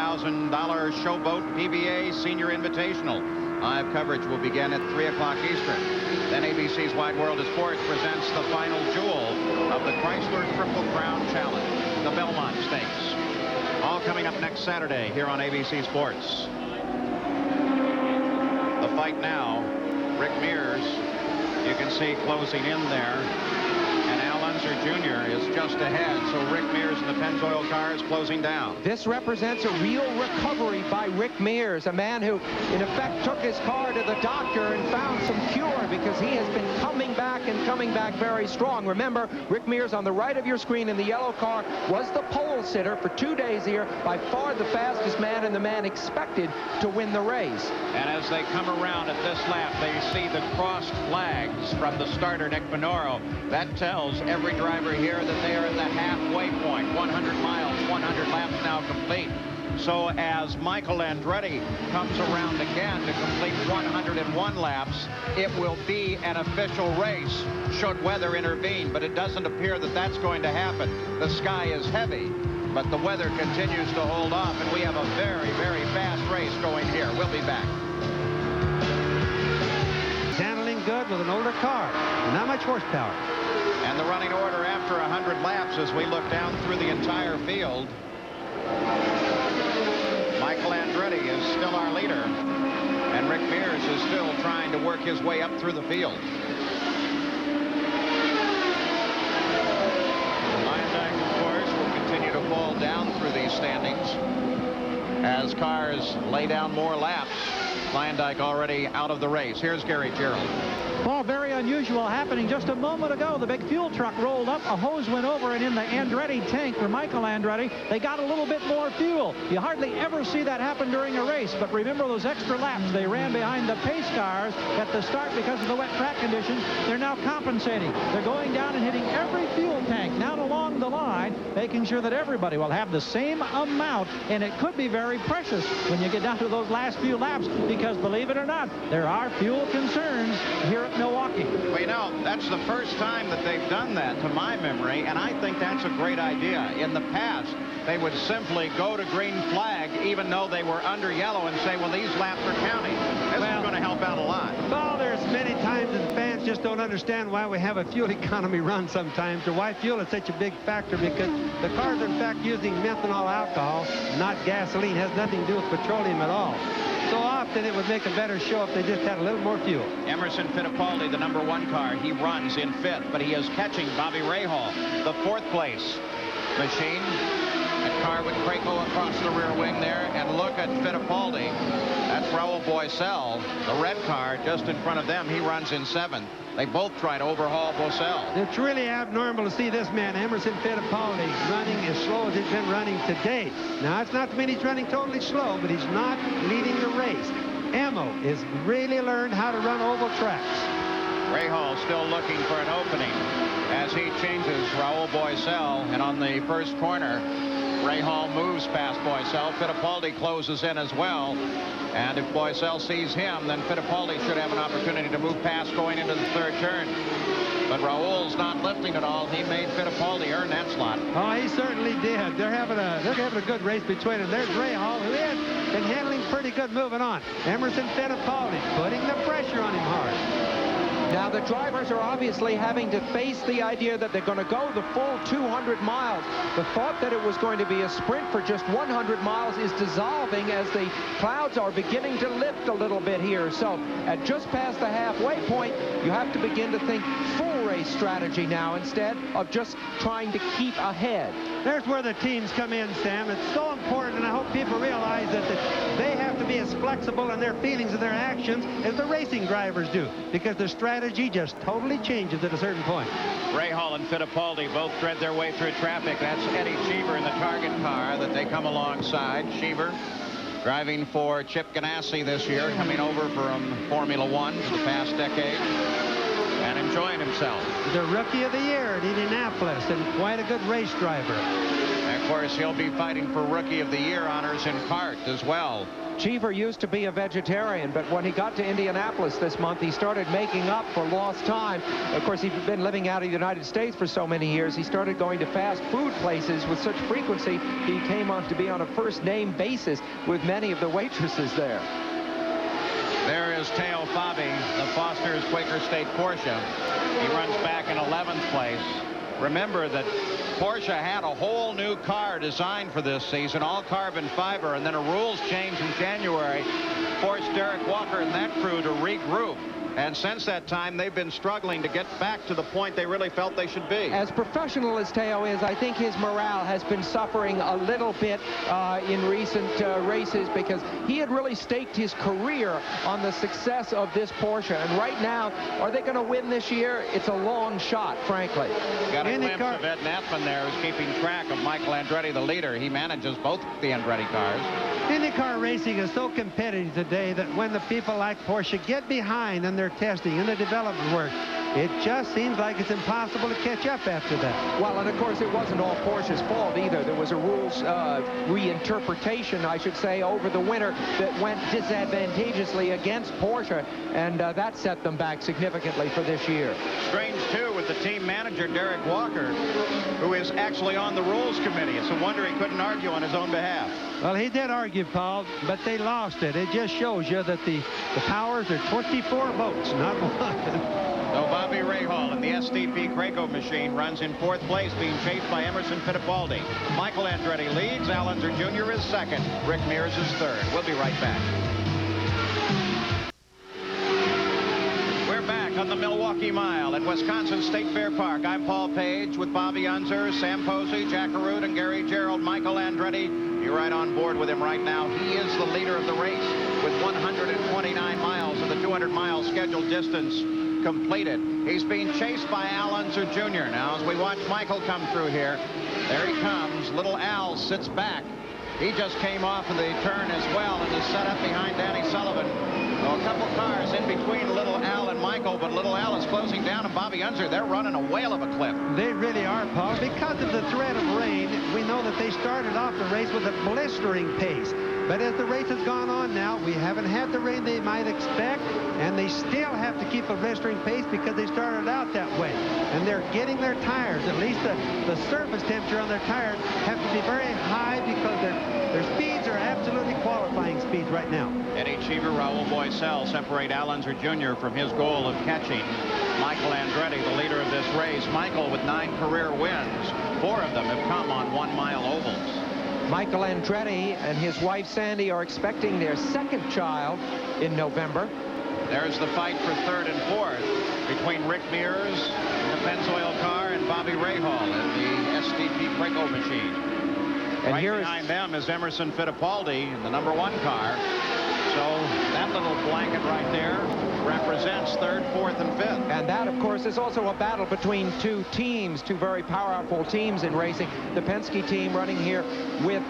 Showboat PBA Senior Invitational. Live coverage will begin at 3 o'clock Eastern. Then ABC's Wide World of Sports presents the final jewel of the Chrysler Triple Crown Challenge, the Belmont Stakes. All coming up next Saturday here on ABC Sports. The fight now, Rick Mears, you can see closing in there, and Al Unser Jr. is just ahead, so Rick Mears in the Pennzoil car is closing down. This represents a real recovery by Rick Mears, a man who, in effect, took his car to the doctor and found some cure because he has been coming back and coming back very strong. Remember, Rick Mears on the right of your screen in the yellow car was the pole sitter for 2 days here, by far the fastest man and the man expected to win the race. And as they come around at this lap, they see the crossed flags from the starter, Nick Bonoro. That tells every driver here that they are at the halfway point, 100 miles, 100 laps now complete. So as Michael Andretti comes around again to complete 101 laps, it will be an official race should weather intervene. But it doesn't appear that that's going to happen. The sky is heavy, but the weather continues to hold off, and we have a very, very fast race going here. We'll be back. Handling good with an older car. Not much horsepower. And the running order after 100 laps as we look down through the entire field. Michael Andretti is still our leader, and Rick Mears is still trying to work his way up through the field. Lyondike, of course, will continue to fall down through these standings as cars lay down more laps. Lyondike already out of the race. Here's Gary Gerald. Well, very unusual happening just a moment ago. The big fuel truck rolled up, a hose went over, and in the Andretti tank for Michael Andretti, they got a little bit more fuel. You hardly ever see that happen during a race, but remember those extra laps they ran behind the pace cars at the start because of the wet track conditions. They're now compensating. They're going down and hitting every fuel tank down along the line, making sure that everybody will have the same amount, and it could be very precious when you get down to those last few laps, because believe it or not, there are fuel concerns here at Milwaukee. Well, you know, that's the first time that they've done that to my memory, and I think that's a great idea. In the past, they would simply go to green flag even though they were under yellow and say, well, these laps are counting. This is going to help out a lot. Well, there's many times that fans just don't understand why we have a fuel economy run sometimes, or why fuel is such a big factor, because the cars are in fact using methanol alcohol, not gasoline. It has nothing to do with petroleum at all. So often it would make a better show if they just had a little more fuel. Emerson Fittipaldi, the #1 car, he runs in fifth, but he is catching Bobby Rahal, the 4th place machine. That car with Craco across the rear wing there, and look at Fittipaldi. That's Raul Boesel, the red car just in front of them. He runs in 7th. They both try to overhaul Boesel. It's really abnormal to see this man, Emerson Fittipaldi, running as slow as he's been running today. Now, it's not to mean he's running totally slow, but he's not leading the race. Emo has really learned how to run oval tracks. Rahal still looking for an opening as he changes Raul Boesel, and on the first corner, Rahal moves past Boesel. Fittipaldi closes in as well. And if Boesel sees him, then Fittipaldi should have an opportunity to move past going into the 3rd turn. But Raul's not lifting at all. He made Fittipaldi earn that slot. Oh, he certainly did. They're having a good race between them. There's Rahal, who has been handling pretty good moving on. Emerson Fittipaldi putting the pressure on him hard. Now, the drivers are obviously having to face the idea that they're going to go the full 200 miles. The thought that it was going to be a sprint for just 100 miles is dissolving as the clouds are beginning to lift a little bit here. So at just past the halfway point, you have to begin to think full race strategy now instead of just trying to keep ahead. There's where the teams come in, Sam. It's so important, and I hope people realize that they have to be as flexible in their feelings and their actions as the racing drivers do, because the strategy just totally changes at a certain point. Rahal and Fittipaldi both thread their way through traffic. That's Eddie Cheever in the target car that they come alongside. Cheever driving for Chip Ganassi this year, coming over from Formula One for the past decade and enjoying himself. The Rookie of the Year at Indianapolis, and quite a good race driver. And of course, he'll be fighting for Rookie of the Year honors in CART as well. Cheever used to be a vegetarian, but when he got to Indianapolis this month, he started making up for lost time. Of course, he'd been living out of the United States for so many years. He started going to fast food places with such frequency, he came on to be on a first-name basis with many of the waitresses there. There is Teo Fabi, the Foster's Quaker State Porsche. He runs back in 11th place. Remember that Porsche had a whole new car designed for this season, all carbon fiber, and then a rules change in January forced Derek Walker and that crew to regroup. And since that time, they've been struggling to get back to the point they really felt they should be. As professional as Teo is, I think his morale has been suffering a little bit in recent races, because he had really staked his career on the success of this Porsche. And right now, are they going to win this year? It's a long shot, frankly. Got a glimpse of Ed Natman there, who's keeping track of Michael Andretti, the leader. He manages both the Andretti cars. IndyCar racing is so competitive today that when the people like Porsche get behind in their testing and the development work, it just seems like it's impossible to catch up after that. Well, and of course, it wasn't all Porsche's fault either. There was a rules reinterpretation, I should say, over the winter that went disadvantageously against Porsche, and that set them back significantly for this year. Strange, too, with the team manager, Derek Walker, who is actually on the rules committee. It's a wonder he couldn't argue on his own behalf. Well, he did argue, Paul, but they lost it. It just shows you that the powers are 24 votes, not one. So Bobby Rahal in the SDP Craco machine runs in 4th place, being chased by Emerson Fittipaldi. Michael Andretti leads. Al Unser Jr. is 2nd. Rick Mears is 3rd. We'll be right back. We're back on the Milwaukee Mile at Wisconsin State Fair Park. I'm Paul Page with Bobby Unser, Sam Posey, Jack Arute, and Gary Gerald. Michael Andretti, you're right on board with him right now. He is the leader of the race with 129 miles of the 200-mile scheduled distance completed. He's being chased by Al Unser Jr. Now, as we watch Michael come through here, there he comes. Little Al sits back. He just came off of the turn as well and is set up behind Danny Sullivan. So a couple cars in between Little Al and Michael, but Little Al is closing down, and Bobby Unser, they're running a whale of a clip. They really are, Paul. Because of the threat of rain, we know that they started off the race with a blistering pace. But as the race has gone on now, we haven't had the rain they might expect, and they still have to keep a blistering pace because they started out that way. And they're getting their tires, at least the surface temperature on their tires have to be very high because their speeds are absolutely qualifying speeds right now. Eddie Cheever, Raul Boisel separate Al Unser Jr. from his goal of catching Michael Andretti, the leader of this race. Michael with 9 career wins. 4 of them have come on 1-mile ovals. Michael Andretti and his wife Sandy are expecting their 2nd child in November. There's the fight for 3rd and 4th between Rick Mears in the Pennzoil car and Bobby Rahal in the SDP Craco machine. And right behind them is Emerson Fittipaldi in the number 1 car. So that little blanket right there represents 3rd, 4th, and 5th. And that, of course, is also a battle between 2 teams, 2 very powerful teams in racing. The Penske team running here with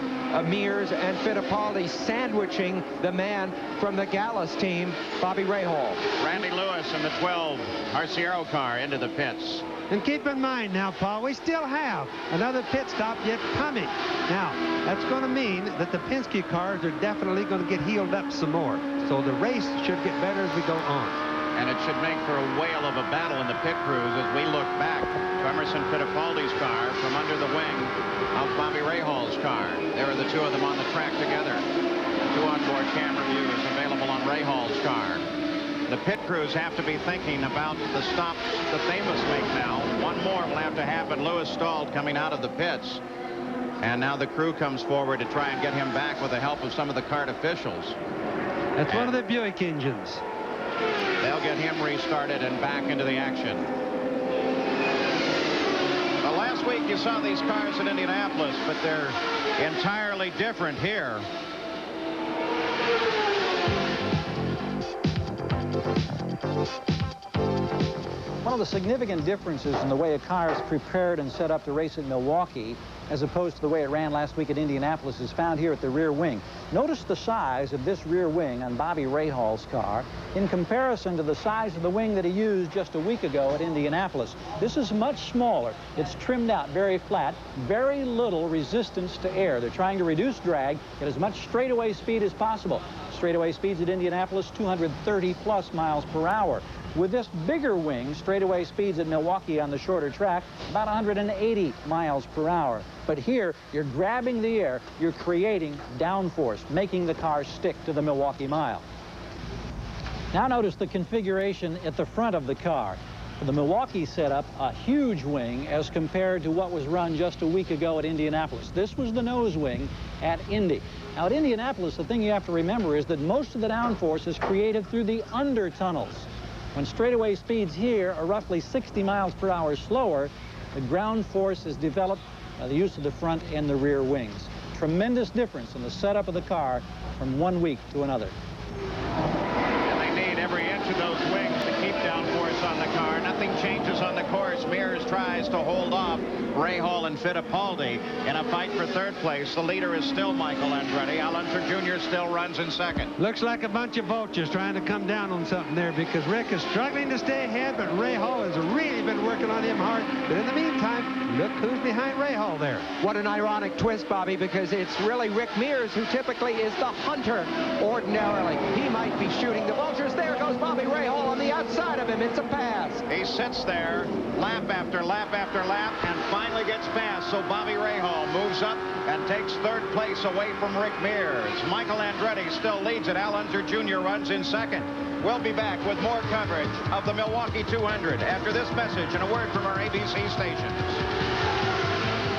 Mears and Fittipaldi sandwiching the man from the Gallus team, Bobby Rahal. Randy Lewis in the 12 Arciero car into the pits. And keep in mind now, Paul, we still have another pit stop yet coming. Now, that's going to mean that the Penske cars are definitely going to get healed up some more. So the race should get better as we go on. And it should make for a whale of a battle in the pit crews as we look back to Emerson Fittipaldi's car from under the wing of Bobby Rahal's car. There are the 2 of them on the track together. 2 onboard camera views available on Rahal's car. The pit crews have to be thinking about the stops that they must make now. 1 more will have to happen. Lewis stalled coming out of the pits. And now the crew comes forward to try and get him back with the help of some of the kart officials. That's one of the Buick engines. They'll get him restarted and back into the action. Well, last week you saw these cars in Indianapolis, but they're entirely different here. One of the significant differences in the way a car is prepared and set up to race at Milwaukee as opposed to the way it ran last week at Indianapolis is found here at the rear wing. Notice the size of this rear wing on Bobby Rahal's car in comparison to the size of the wing that he used just a week ago at Indianapolis. This is much smaller. It's trimmed out very flat, very little resistance to air. They're trying to reduce drag, get as much straightaway speed as possible. Straightaway speeds at Indianapolis, 230+ miles per hour. With this bigger wing, straightaway speeds at Milwaukee on the shorter track, about 180 miles per hour. But here, you're grabbing the air, you're creating downforce, making the car stick to the Milwaukee Mile. Now notice the configuration at the front of the car. The Milwaukee setup, a huge wing as compared to what was run just a week ago at Indianapolis. This was the nose wing at Indy. Now at Indianapolis, the thing you have to remember is that most of the downforce is created through the under tunnels. When straightaway speeds here are roughly 60 miles per hour slower, the ground force is developed by the use of the front and the rear wings. Tremendous difference in the setup of the car from one week to another. And they need every inch of those wings to keep downforce on the car. Nothing changes on the course. Mears tries to hold off Rahal and Fittipaldi in a fight for third place. The leader is still Michael Andretti. Al Unser Jr. still runs in second. Looks like a bunch of vultures trying to come down on something there, because Rick is struggling to stay ahead, but Rahal has really been working on him hard. But in the meantime, look who's behind Rahal there. What an ironic twist, Bobby, because it's really Rick Mears who typically is the hunter ordinarily. He might be shooting the vultures. There goes Bobby Rahal on the outside of him. It's a pass. He sits there lap after lap after lap and finally gets past. So Bobby Rahal moves up and takes third place away from Rick Mears. Michael Andretti still leads it. Al Unser Jr. runs in second. We'll be back with more coverage of the Milwaukee 200 after this message and a word from our ABC stations.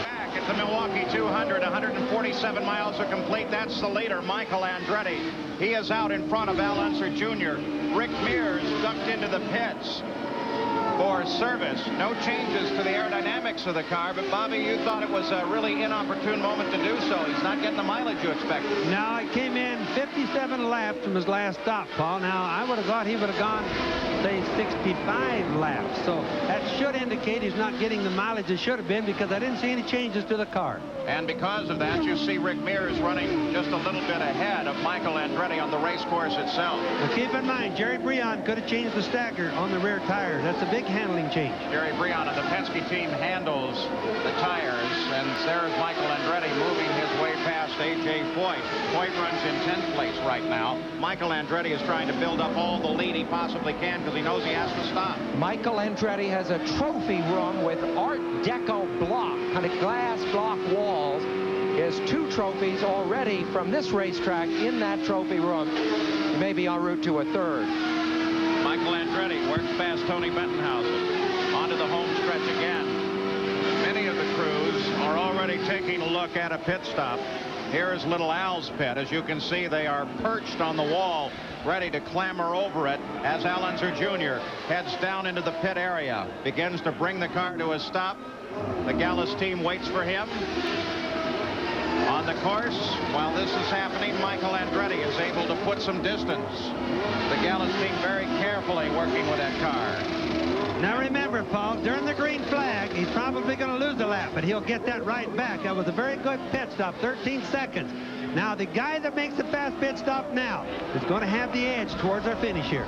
Back at the Milwaukee 200, 147 miles are complete. That's the leader, Michael Andretti. He is out in front of Al Unser Jr. Rick Mears ducked into the pits for service. No changes to the aerodynamics of the car, but Bobby, you thought it was a really inopportune moment to do so. He's not getting the mileage you expected. Now, he came in 57 laps from his last stop, Paul. Now, I would have thought he would have gone, say, 65 laps. So that should indicate he's not getting the mileage it should have been, because I didn't see any changes to the car. And because of that, you see Rick Mears running just a little bit ahead of Michael Andretti on the race course itself. Now, keep in mind, Jerry Breon could have changed the stacker on the rear tires. That's a big handling change. Jerry Breon of the Penske team handles the tires, and there's Michael Andretti moving his way past A.J. Foyt. Foyt runs in 10th place right now. Michael Andretti is trying to build up all the lead he possibly can because he knows he has to stop. Michael Andretti has a trophy room with Art Deco block, kind of glass block walls. He has 2 trophies already from this racetrack in that trophy room. He may be en route to a third. Michael Andretti works past Tony Bettenhausen onto the home stretch again. Many of the crews are already taking a look at a pit stop. Here is Little Al's pit. As you can see, they are perched on the wall, ready to clamber over it as Al Unser Jr. heads down into the pit area, begins to bring the car to a stop. The Gallus team waits for him. On the course, while this is happening, Michael Andretti is able to put some distance. The Gallus team very carefully working with that car. Now remember, Paul, during the green flag, he's probably going to lose a lap, but he'll get that right back. That was a very good pit stop, 13 seconds. Now, the guy that makes the fast pit stop now is going to have the edge towards our finish here.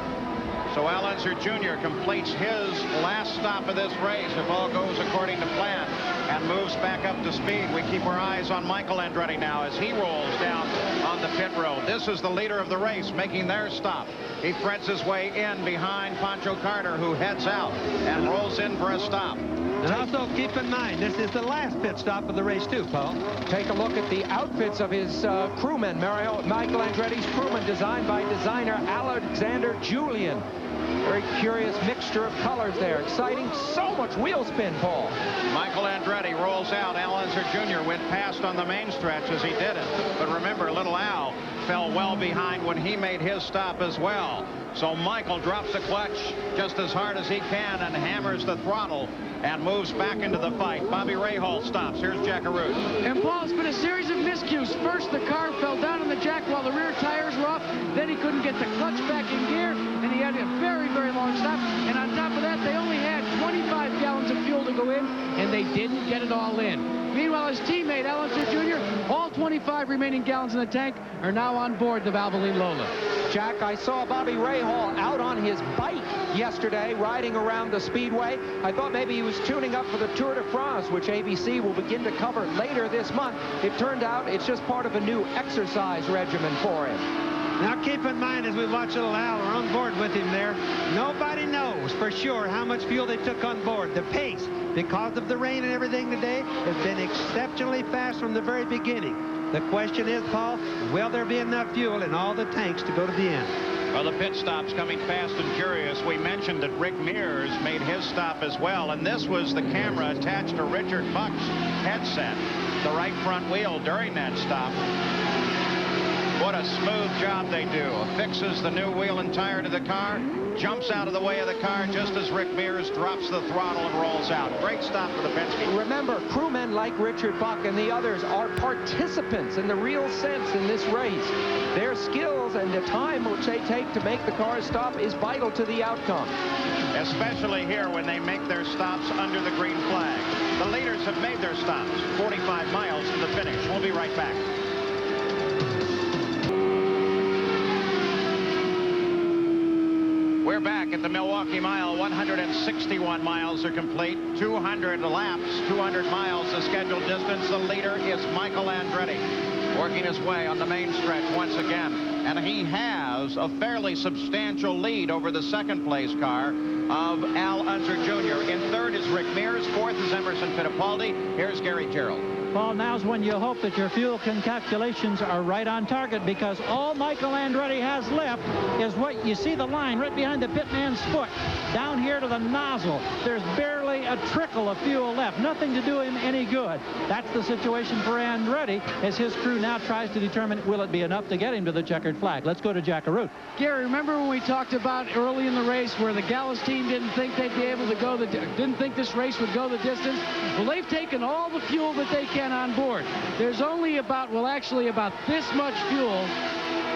So Al Unser Jr. completes his last stop of this race, if all goes according to plan, and moves back up to speed. We keep our eyes on Michael Andretti now as he rolls down on the pit road. This is the leader of the race making their stop. He threads his way in behind Pancho Carter, who heads out and rolls in for a stop. And also keep in mind, this is the last pit stop of the race too, Paul. Take a look at the outfits of his crewmen. Michael Andretti's crewman, designed by designer Alexander Julian. Very curious mixture of colors there. Exciting. So much wheel spin, Paul. Michael Andretti rolls out. Al Unser Jr. went past on the main stretch as he did it. But remember, Little Al fell well behind when he made his stop as well. So Michael drops the clutch just as hard as he can and hammers the throttle and moves back into the fight. Bobby Rahal stops. Here's Jack Arute. And Paul, it's been a series of miscues. First, the car fell down on the jack while the rear tires were off. Then he couldn't get the clutch back in gear, and he had a very, very long stop. And on top of that, they only had 25 gallons of fuel to go in, and they didn't get it all in. Meanwhile, his teammate, Al Unser Jr., all 25 remaining gallons in the tank are now on board the Valvoline Lola. Jack, I saw Bobby Rahal out on his bike yesterday riding around the speedway. I thought maybe he was tuning up for the Tour de France, which ABC will begin to cover later this month. It turned out it's just part of a new exercise regimen for him. Now keep in mind, as we watch Little Al, we're on board with him there. Nobody knows for sure how much fuel they took on board. The pace, because of the rain and everything today, has been exceptionally fast from the very beginning. The question is, Paul, will there be enough fuel in all the tanks to go to the end? Well, the pit stop's coming fast and furious. We mentioned that Rick Mears made his stop as well, and this was the camera attached to Richard Buck's headset, the right front wheel during that stop. What a smooth job they do. Fixes the new wheel and tire to the car, jumps out of the way of the car just as Rick Mears drops the throttle and rolls out. Great stop for the Penske. Remember, crewmen like Richard Buck and the others are participants in the real sense in this race. Their skills and the time which they take to make the cars stop is vital to the outcome. Especially here when they make their stops under the green flag. The leaders have made their stops. 45 miles to the finish. We'll be right back. We're back at the Milwaukee Mile. 161 miles are complete. 200 laps, 200 miles the scheduled distance. The leader is Michael Andretti, working his way on the main stretch once again. And he has a fairly substantial lead over the second place car of Al Unser Jr. In third is Rick Mears. Fourth is Emerson Fittipaldi. Here's Gary Gerald. Well, now's when you hope that your fuel calculations are right on target, because all Michael Andretti has left is what you see, the line right behind the pitman's foot down here to the nozzle. There's barely a trickle of fuel left, nothing to do him any good. That's the situation for Andretti as his crew now tries to determine, will it be enough to get him to the checkered flag. Let's go to Jack Arute. Gary, remember when we talked about early in the race where the Gallus team didn't think they'd be able to go, didn't think this race would go the distance? Well, they've taken all the fuel that they can on board. There's only about, well, actually about this much fuel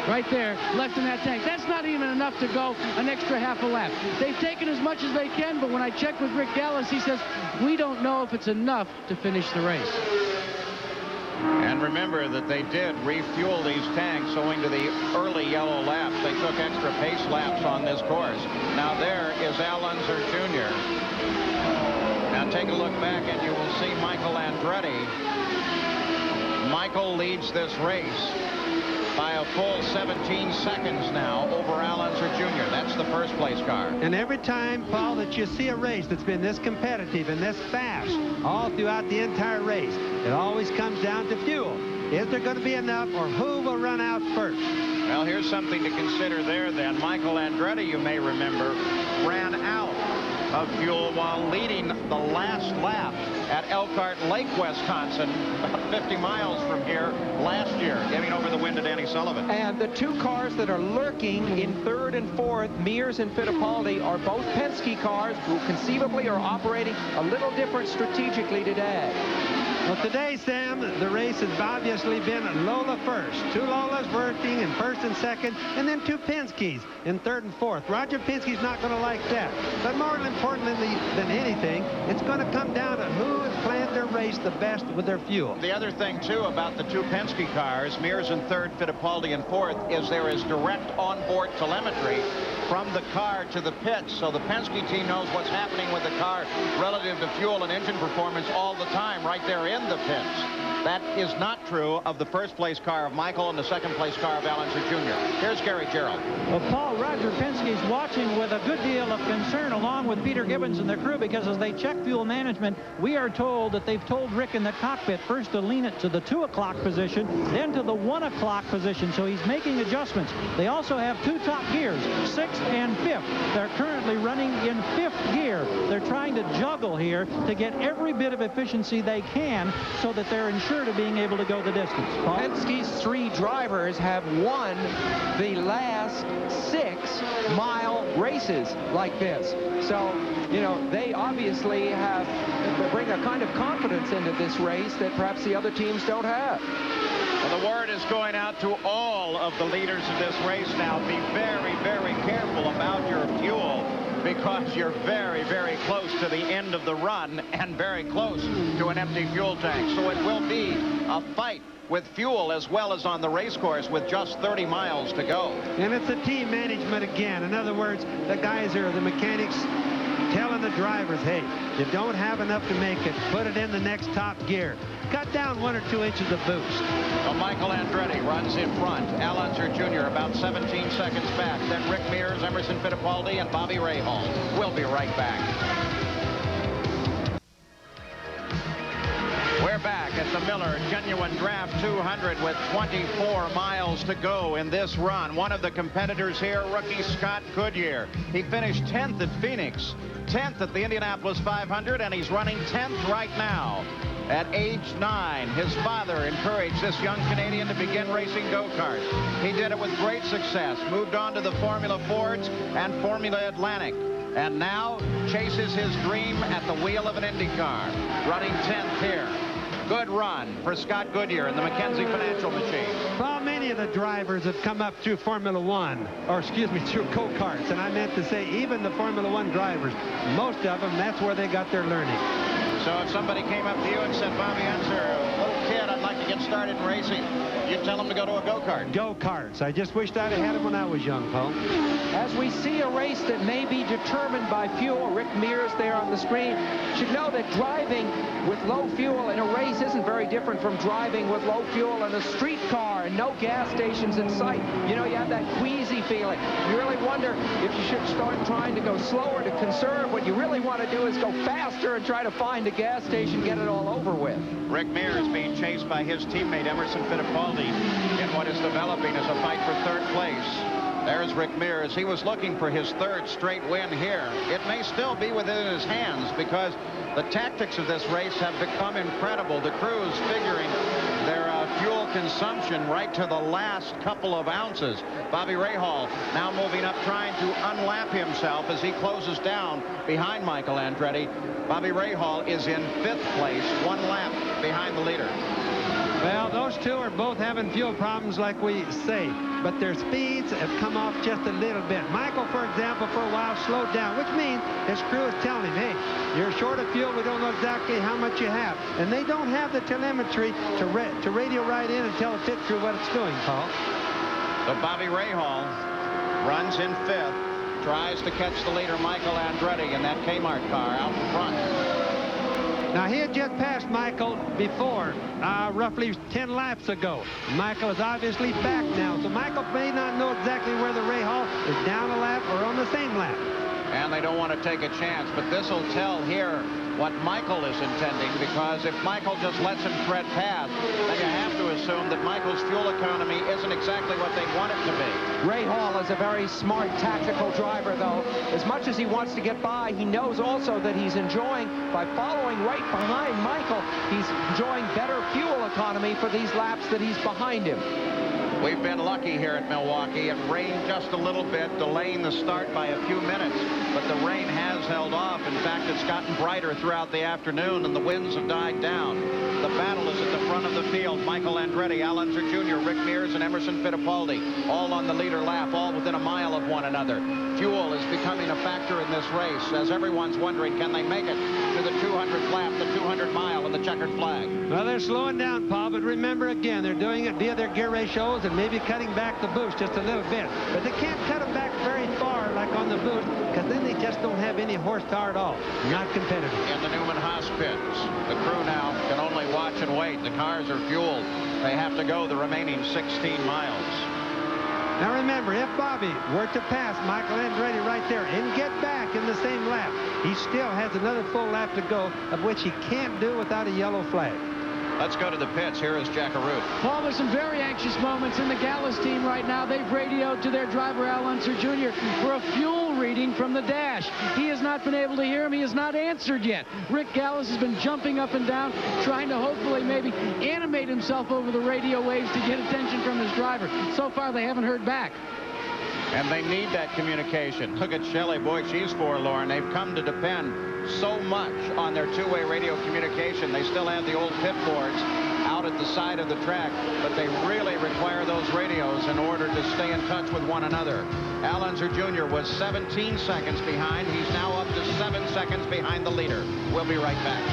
right there left in that tank. That's not even enough to go an extra half a lap. They've taken as much as they can, but when I checked with Rick Gallus, he says, we don't know if it's enough to finish the race. And remember that they did refuel these tanks owing to the early yellow laps. They took extra pace laps on this course. Now there is Al Unser Jr. Now take a look back and you will see Michael Andretti. Michael leads this race by a full 17 seconds now over Al Unser Jr. That's the first place car. And every time, Paul, that you see a race that's been this competitive and this fast all throughout the entire race, it always comes down to fuel. Is there going to be enough, or who will run out first? Well, here's something to consider there then. Michael Andretti, you may remember, ran out of fuel while leading the last lap at Elkhart Lake, Wisconsin, about 50 miles from here last year, getting over the wind to Danny Sullivan. And the two cars that are lurking in third and fourth, Mears and Fittipaldi, are both Penske cars who conceivably are operating a little different strategically today. Well, today, Sam, the race has obviously been Lola first. Two Lolas working in first and second, and then two Penskes in third and fourth. Roger Penske's not going to like that. But more importantly than anything, it's going to come down to who has planned their race the best with their fuel. The other thing, too, about the two Penske cars, Mears in third, Fittipaldi in fourth, is there is direct onboard telemetry from the car to the pits, so the Penske team knows what's happening with the car relative to fuel and engine performance all the time right there in the pits. That is not true of the first place car of Michael and the second place car of Al Unser Jr. Here's Gary Gerald. Well, Paul, Roger Penske's watching with a good deal of concern along with Peter Gibbons and the crew, because as they check fuel management, we are told that they've told Rick in the cockpit first to lean it to the 2 o'clock position, then to the 1 o'clock position, so he's making adjustments. They also have two top gears, 6th and 5th. They're currently running in 5th gear. They're trying to juggle here to get every bit of efficiency they can so that they're ensured of being able to go the distance. Paul? Penske's 3 drivers have won the last 6-mile races like this. So, you know, they obviously bring a kind of confidence into this race that perhaps the other teams don't have. Well, the word is going out to all of the leaders of this race now. Be very, very careful about your fuel, because you're very, very close to the end of the run and very close to an empty fuel tank. So it will be a fight with fuel as well as on the race course with just 30 miles to go. And it's the team management again. In other words, the guys are the mechanics telling the drivers, hey, you don't have enough to make it. Put it in the next top gear. Cut down 1 or 2 inches of boost. Well, Michael Andretti runs in front. Al Unser Jr. about 17 seconds back. Then Rick Mears, Emerson Fittipaldi, and Bobby Rahal. We'll be right back. We're back at the Miller Genuine Draft 200 with 24 miles to go in this run. One of the competitors here, rookie Scott Goodyear. He finished 10th at Phoenix, 10th at the Indianapolis 500, and he's running 10th right now. At age 9, his father encouraged this young Canadian to begin racing go-karts. He did it with great success, moved on to the Formula Fords and Formula Atlantic, and now chases his dream at the wheel of an Indy car, running 10th here. Good run for Scott Goodyear in the McKenzie Financial Machine. Well, many of the drivers have come up through Formula One, or excuse me, through go-karts, and I meant to say even the Formula One drivers, most of them, that's where they got their learning. So if somebody came up to you and said, Bobby Unser, a little kid, I'd like to get started in racing, you'd tell them to go to a go-kart. Go-karts. I just wished I'd have had them when I was young, Paul. As we see a race that may be determined by fuel, Rick Mears there on the screen should know that driving with low fuel in a race isn't very different from driving with low fuel in a street car and no gas stations in sight. You know, you have that queasy feeling. You really wonder if you should start trying to go slower to conserve. What you really want to do is go faster and try to find a gas station, get it all over with. Rick Mears being chased by his teammate Emerson Fittipaldi in what is developing as a fight for third place. There's Rick Mears. He was looking for his third straight win here. It may still be within his hands because the tactics of this race have become incredible. The crews figuring their fuel consumption right to the last couple of ounces. Bobby Rahal now moving up, trying to unlap himself as he closes down behind Michael Andretti. Bobby Rahal is in 5th place, 1 lap behind the leader. Well, those two are both having fuel problems like we say, but their speeds have come off just a little bit. Michael, for example, for a while slowed down, which means his crew is telling him, hey, you're short of fuel, we don't know exactly how much you have. And they don't have the telemetry to radio right in and tell the pit crew what it's doing, Paul. So Bobby Rahal runs in 5th, tries to catch the leader, Michael Andretti, in that Kmart car out in front. Now, he had just passed Michael before, roughly 10 laps ago. Michael is obviously back now, so Michael may not know exactly whether Rahal is down a lap or on the same lap. And they don't want to take a chance, but this will tell here what Michael is intending, because if Michael just lets him tread past, then you have to assume that Michael's fuel economy isn't exactly what they want it to be. Rahal is a very smart tactical driver, though. As much as he wants to get by, he knows also that he's enjoying, by following right behind Michael, he's enjoying better fuel economy for these laps that he's behind him. We've been lucky here at Milwaukee. It rained just a little bit, delaying the start by a few minutes, but the rain has held off. In fact, it's gotten brighter throughout the afternoon, and the winds have died down. The battle is at the front of the field. Michael Andretti, Al Unser Jr., Rick Mears, and Emerson Fittipaldi, all on the leader lap, all within a mile of one another. Fuel is becoming a factor in this race, as everyone's wondering, can they make it to the 200th lap, the 200 mile, and the checkered flag? Well, they're slowing down, Paul, but remember, again, they're doing it via their gear ratios and maybe cutting back the boost just a little bit. But they can't cut them back very far like on the boost, because then they just don't have any horsepower at all. Not competitive. In the Newman Haas pits, the crew now can only watch and wait. The cars are fueled. They have to go the remaining 16 miles. Now remember, if Bobby were to pass Michael Andretti right there and get back in the same lap, he still has another full lap to go, of which he can't do without a yellow flag. Let's go to the pits. Here is Jack Arute. Paul, there's some very anxious moments in the Gallus team right now. They've radioed to their driver, Al Unser Jr., for a fuel reading from the dash. He has not been able to hear him. He has not answered yet. Rick Gallus has been jumping up and down, trying to hopefully maybe animate himself over the radio waves to get attention from his driver. So far, they haven't heard back. And they need that communication. Look at Shelley. Boy, she's forlorn. They've come to depend so much on their two-way radio communication. They still have the old pit boards out at the side of the track, but they really require those radios in order to stay in touch with one another. Al Unser Jr. was 17 seconds behind. He's now up to 7 seconds behind the leader. We'll be right back.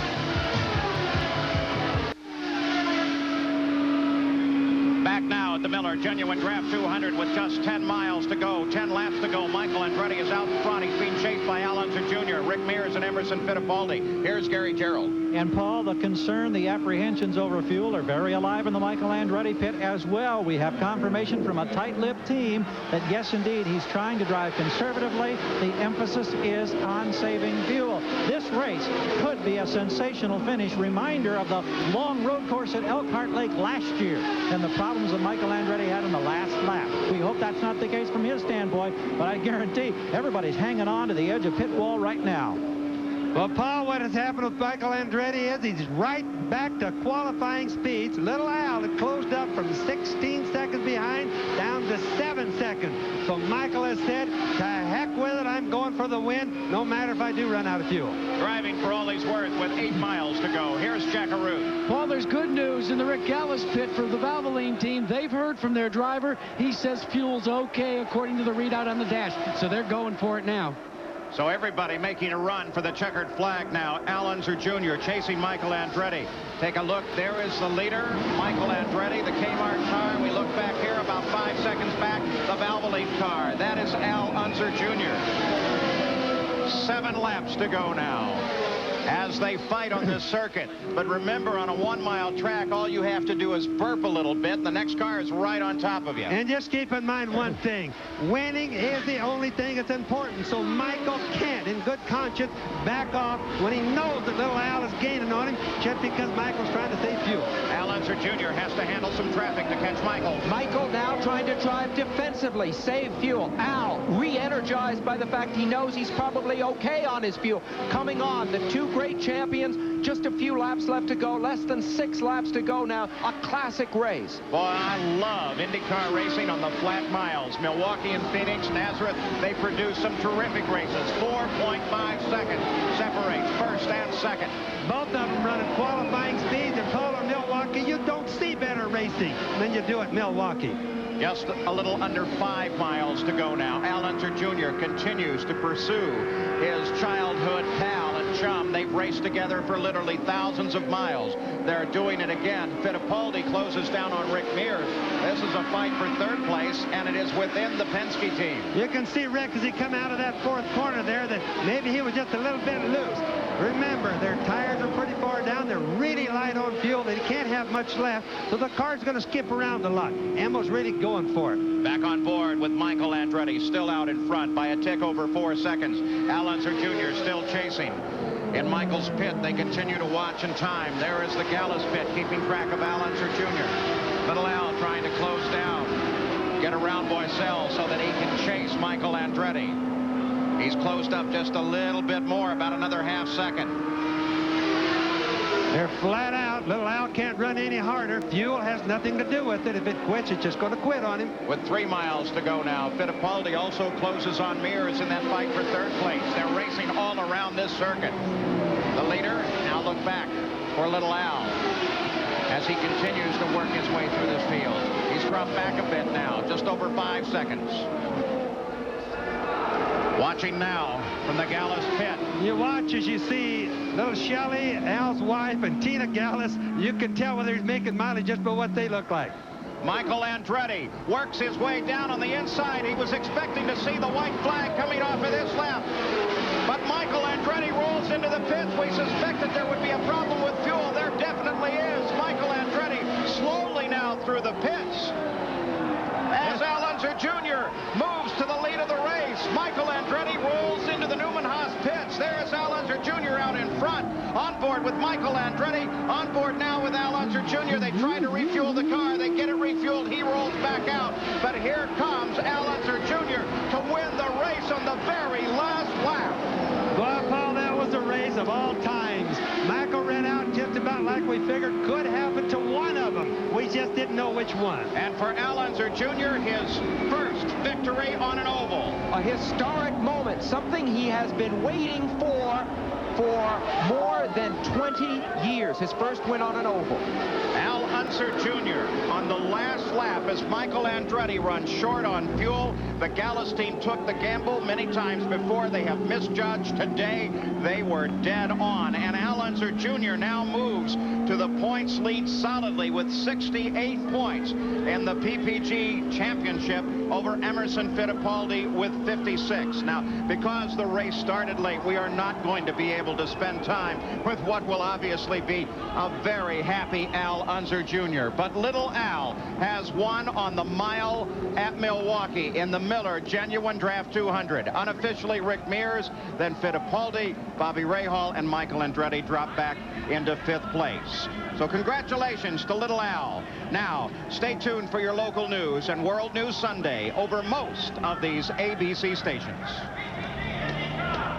Back now at the Miller Genuine Draft 200 with just 10 miles to go, 10 laps to go. Michael Andretti is out in front. He's being chased by Al Unser Jr., Rick Mears, and Emerson Fittipaldi. Here's Gary Gerald. And Paul, the concern, the apprehensions over fuel are very alive in the Michael Andretti pit as well. We have confirmation from a tight-lipped team that, yes, indeed, he's trying to drive conservatively. The emphasis is on saving fuel. This race could be a sensational finish. Reminder of the long road course at Elkhart Lake last year and the problems that Michael Andretti had in the last lap. We hope that's not the case from his standpoint, but I guarantee everybody's hanging on to the edge of pit wall right now. Well, Paul, what has happened with Michael Andretti is he's right back to qualifying speeds. Little Al had closed up from 16 seconds behind down to 7 seconds. So Michael has said, to heck with it, I'm going for the win, no matter if I do run out of fuel. Driving for all he's worth with 8 miles to go. Here's Jackaroo. Paul, there's good news in the Rick Gallis pit for the Valvoline team. They've heard from their driver. He says fuel's okay according to the readout on the dash. So they're going for it now. So everybody making a run for the checkered flag now. Al Unser Jr. chasing Michael Andretti. Take a look. There is the leader, Michael Andretti, the Kmart car. We look back here about 5 seconds back, the Valvoline car. That is Al Unser Jr. 7 laps to go now as they fight on this circuit. But remember, on a 1-mile track, all you have to do is burp a little bit. The next car is right on top of you. And just keep in mind one thing. Winning is the only thing that's important. So Michael can't, in good conscience, back off when he knows that little Al is gaining on him just because Michael's trying to save fuel. Al Unser Jr. has to handle some traffic to catch Michael. Michael now trying to drive defensively, save fuel. Al, re-energized by the fact he knows he's probably okay on his fuel. Coming on, the 2 great champions, just a few laps left to go, less than 6 laps to go now. A classic race. Boy, I love IndyCar racing on the flat miles. Milwaukee and Phoenix, Nazareth, they produce some terrific races. 4.5 seconds separates first and second. Both of them running qualifying speeds, and Paul, in Milwaukee, you don't see better racing than you do at Milwaukee. Just a little under 5 miles to go now. Al Unser Jr. continues to pursue his childhood pal and chum. They've raced together for literally thousands of miles. They're doing it again. Fittipaldi closes down on Rick Mears. This is a fight for 3rd place, and it is within the Penske team. You can see Rick as he come out of that 4th corner there that maybe he was just a little bit loose. Remember, their tires are pretty far down. They're really light on fuel. They can't have much left, so the car's going to skip around a lot. Emma's really going for it. Back on board with Michael Andretti, still out in front by a tick over 4 seconds. Al Unser Jr. still chasing. In Michael's pit, they continue to watch and time. There is the Gallis pit, keeping track of Al Unser Jr. Little Al trying to close down, get around Boisel so that he can chase Michael Andretti. He's closed up just a little bit more, about another half second. They're flat out. Little Al can't run any harder. Fuel has nothing to do with it. If it quits, it's just going to quit on him. With 3 miles to go now, Fittipaldi also closes on Mears in that fight for 3rd place. They're racing all around this circuit. The leader now look back for little Al as he continues to work his way through this field. He's dropped back a bit now, just over 5 seconds. Watching now from the Gallis pit. You watch as you see little Shelley, Al's wife, and Tina Gallis. You can tell whether he's making mileage just by what they look like. Michael Andretti works his way down on the inside. He was expecting to see the white flag coming off of this lap. But Michael Andretti rolls into the pits. We suspected there would be a problem with fuel. There definitely is. Michael Andretti slowly now through the pits. As Al Unser Jr. moves to the lead of the race, Michael Andretti rolls into the Newman Haas pits. There's Al Unser Jr. out in front, on board with Michael Andretti, on board now with Al Unser Jr. They try to refuel the car. They get it refueled. He rolls back out. But here comes Al Unser Jr. to win the race on the very last lap. Well, Paul, that was a race of all times. Michael ran out just about like we figured could happen to one of them. We just didn't know which one. And for Al Unser Jr., his first victory on an oval. A historic moment, something he has been waiting for more than 20 years. His first win on an oval. Al Unser Jr. on the last lap as Michael Andretti runs short on fuel. The Gallis team took the gamble many times before. They have misjudged. Today, they were dead on. And Al Unser Jr. now moves to the points lead solidly with 68 points in the PPG Championship over Emerson Fittipaldi with 56. Now, because the race started late, we are not going to be able to spend time with what will obviously be a very happy Al Unser Jr. But little Al has won on the mile at Milwaukee in the Miller Genuine Draft 200. Unofficially, Rick Mears, then Fittipaldi, Bobby Rahal, and Michael Andretti drop back into 5th place. So congratulations to little Al. Now, stay tuned for your local news and World News Sunday over most of these ABC stations.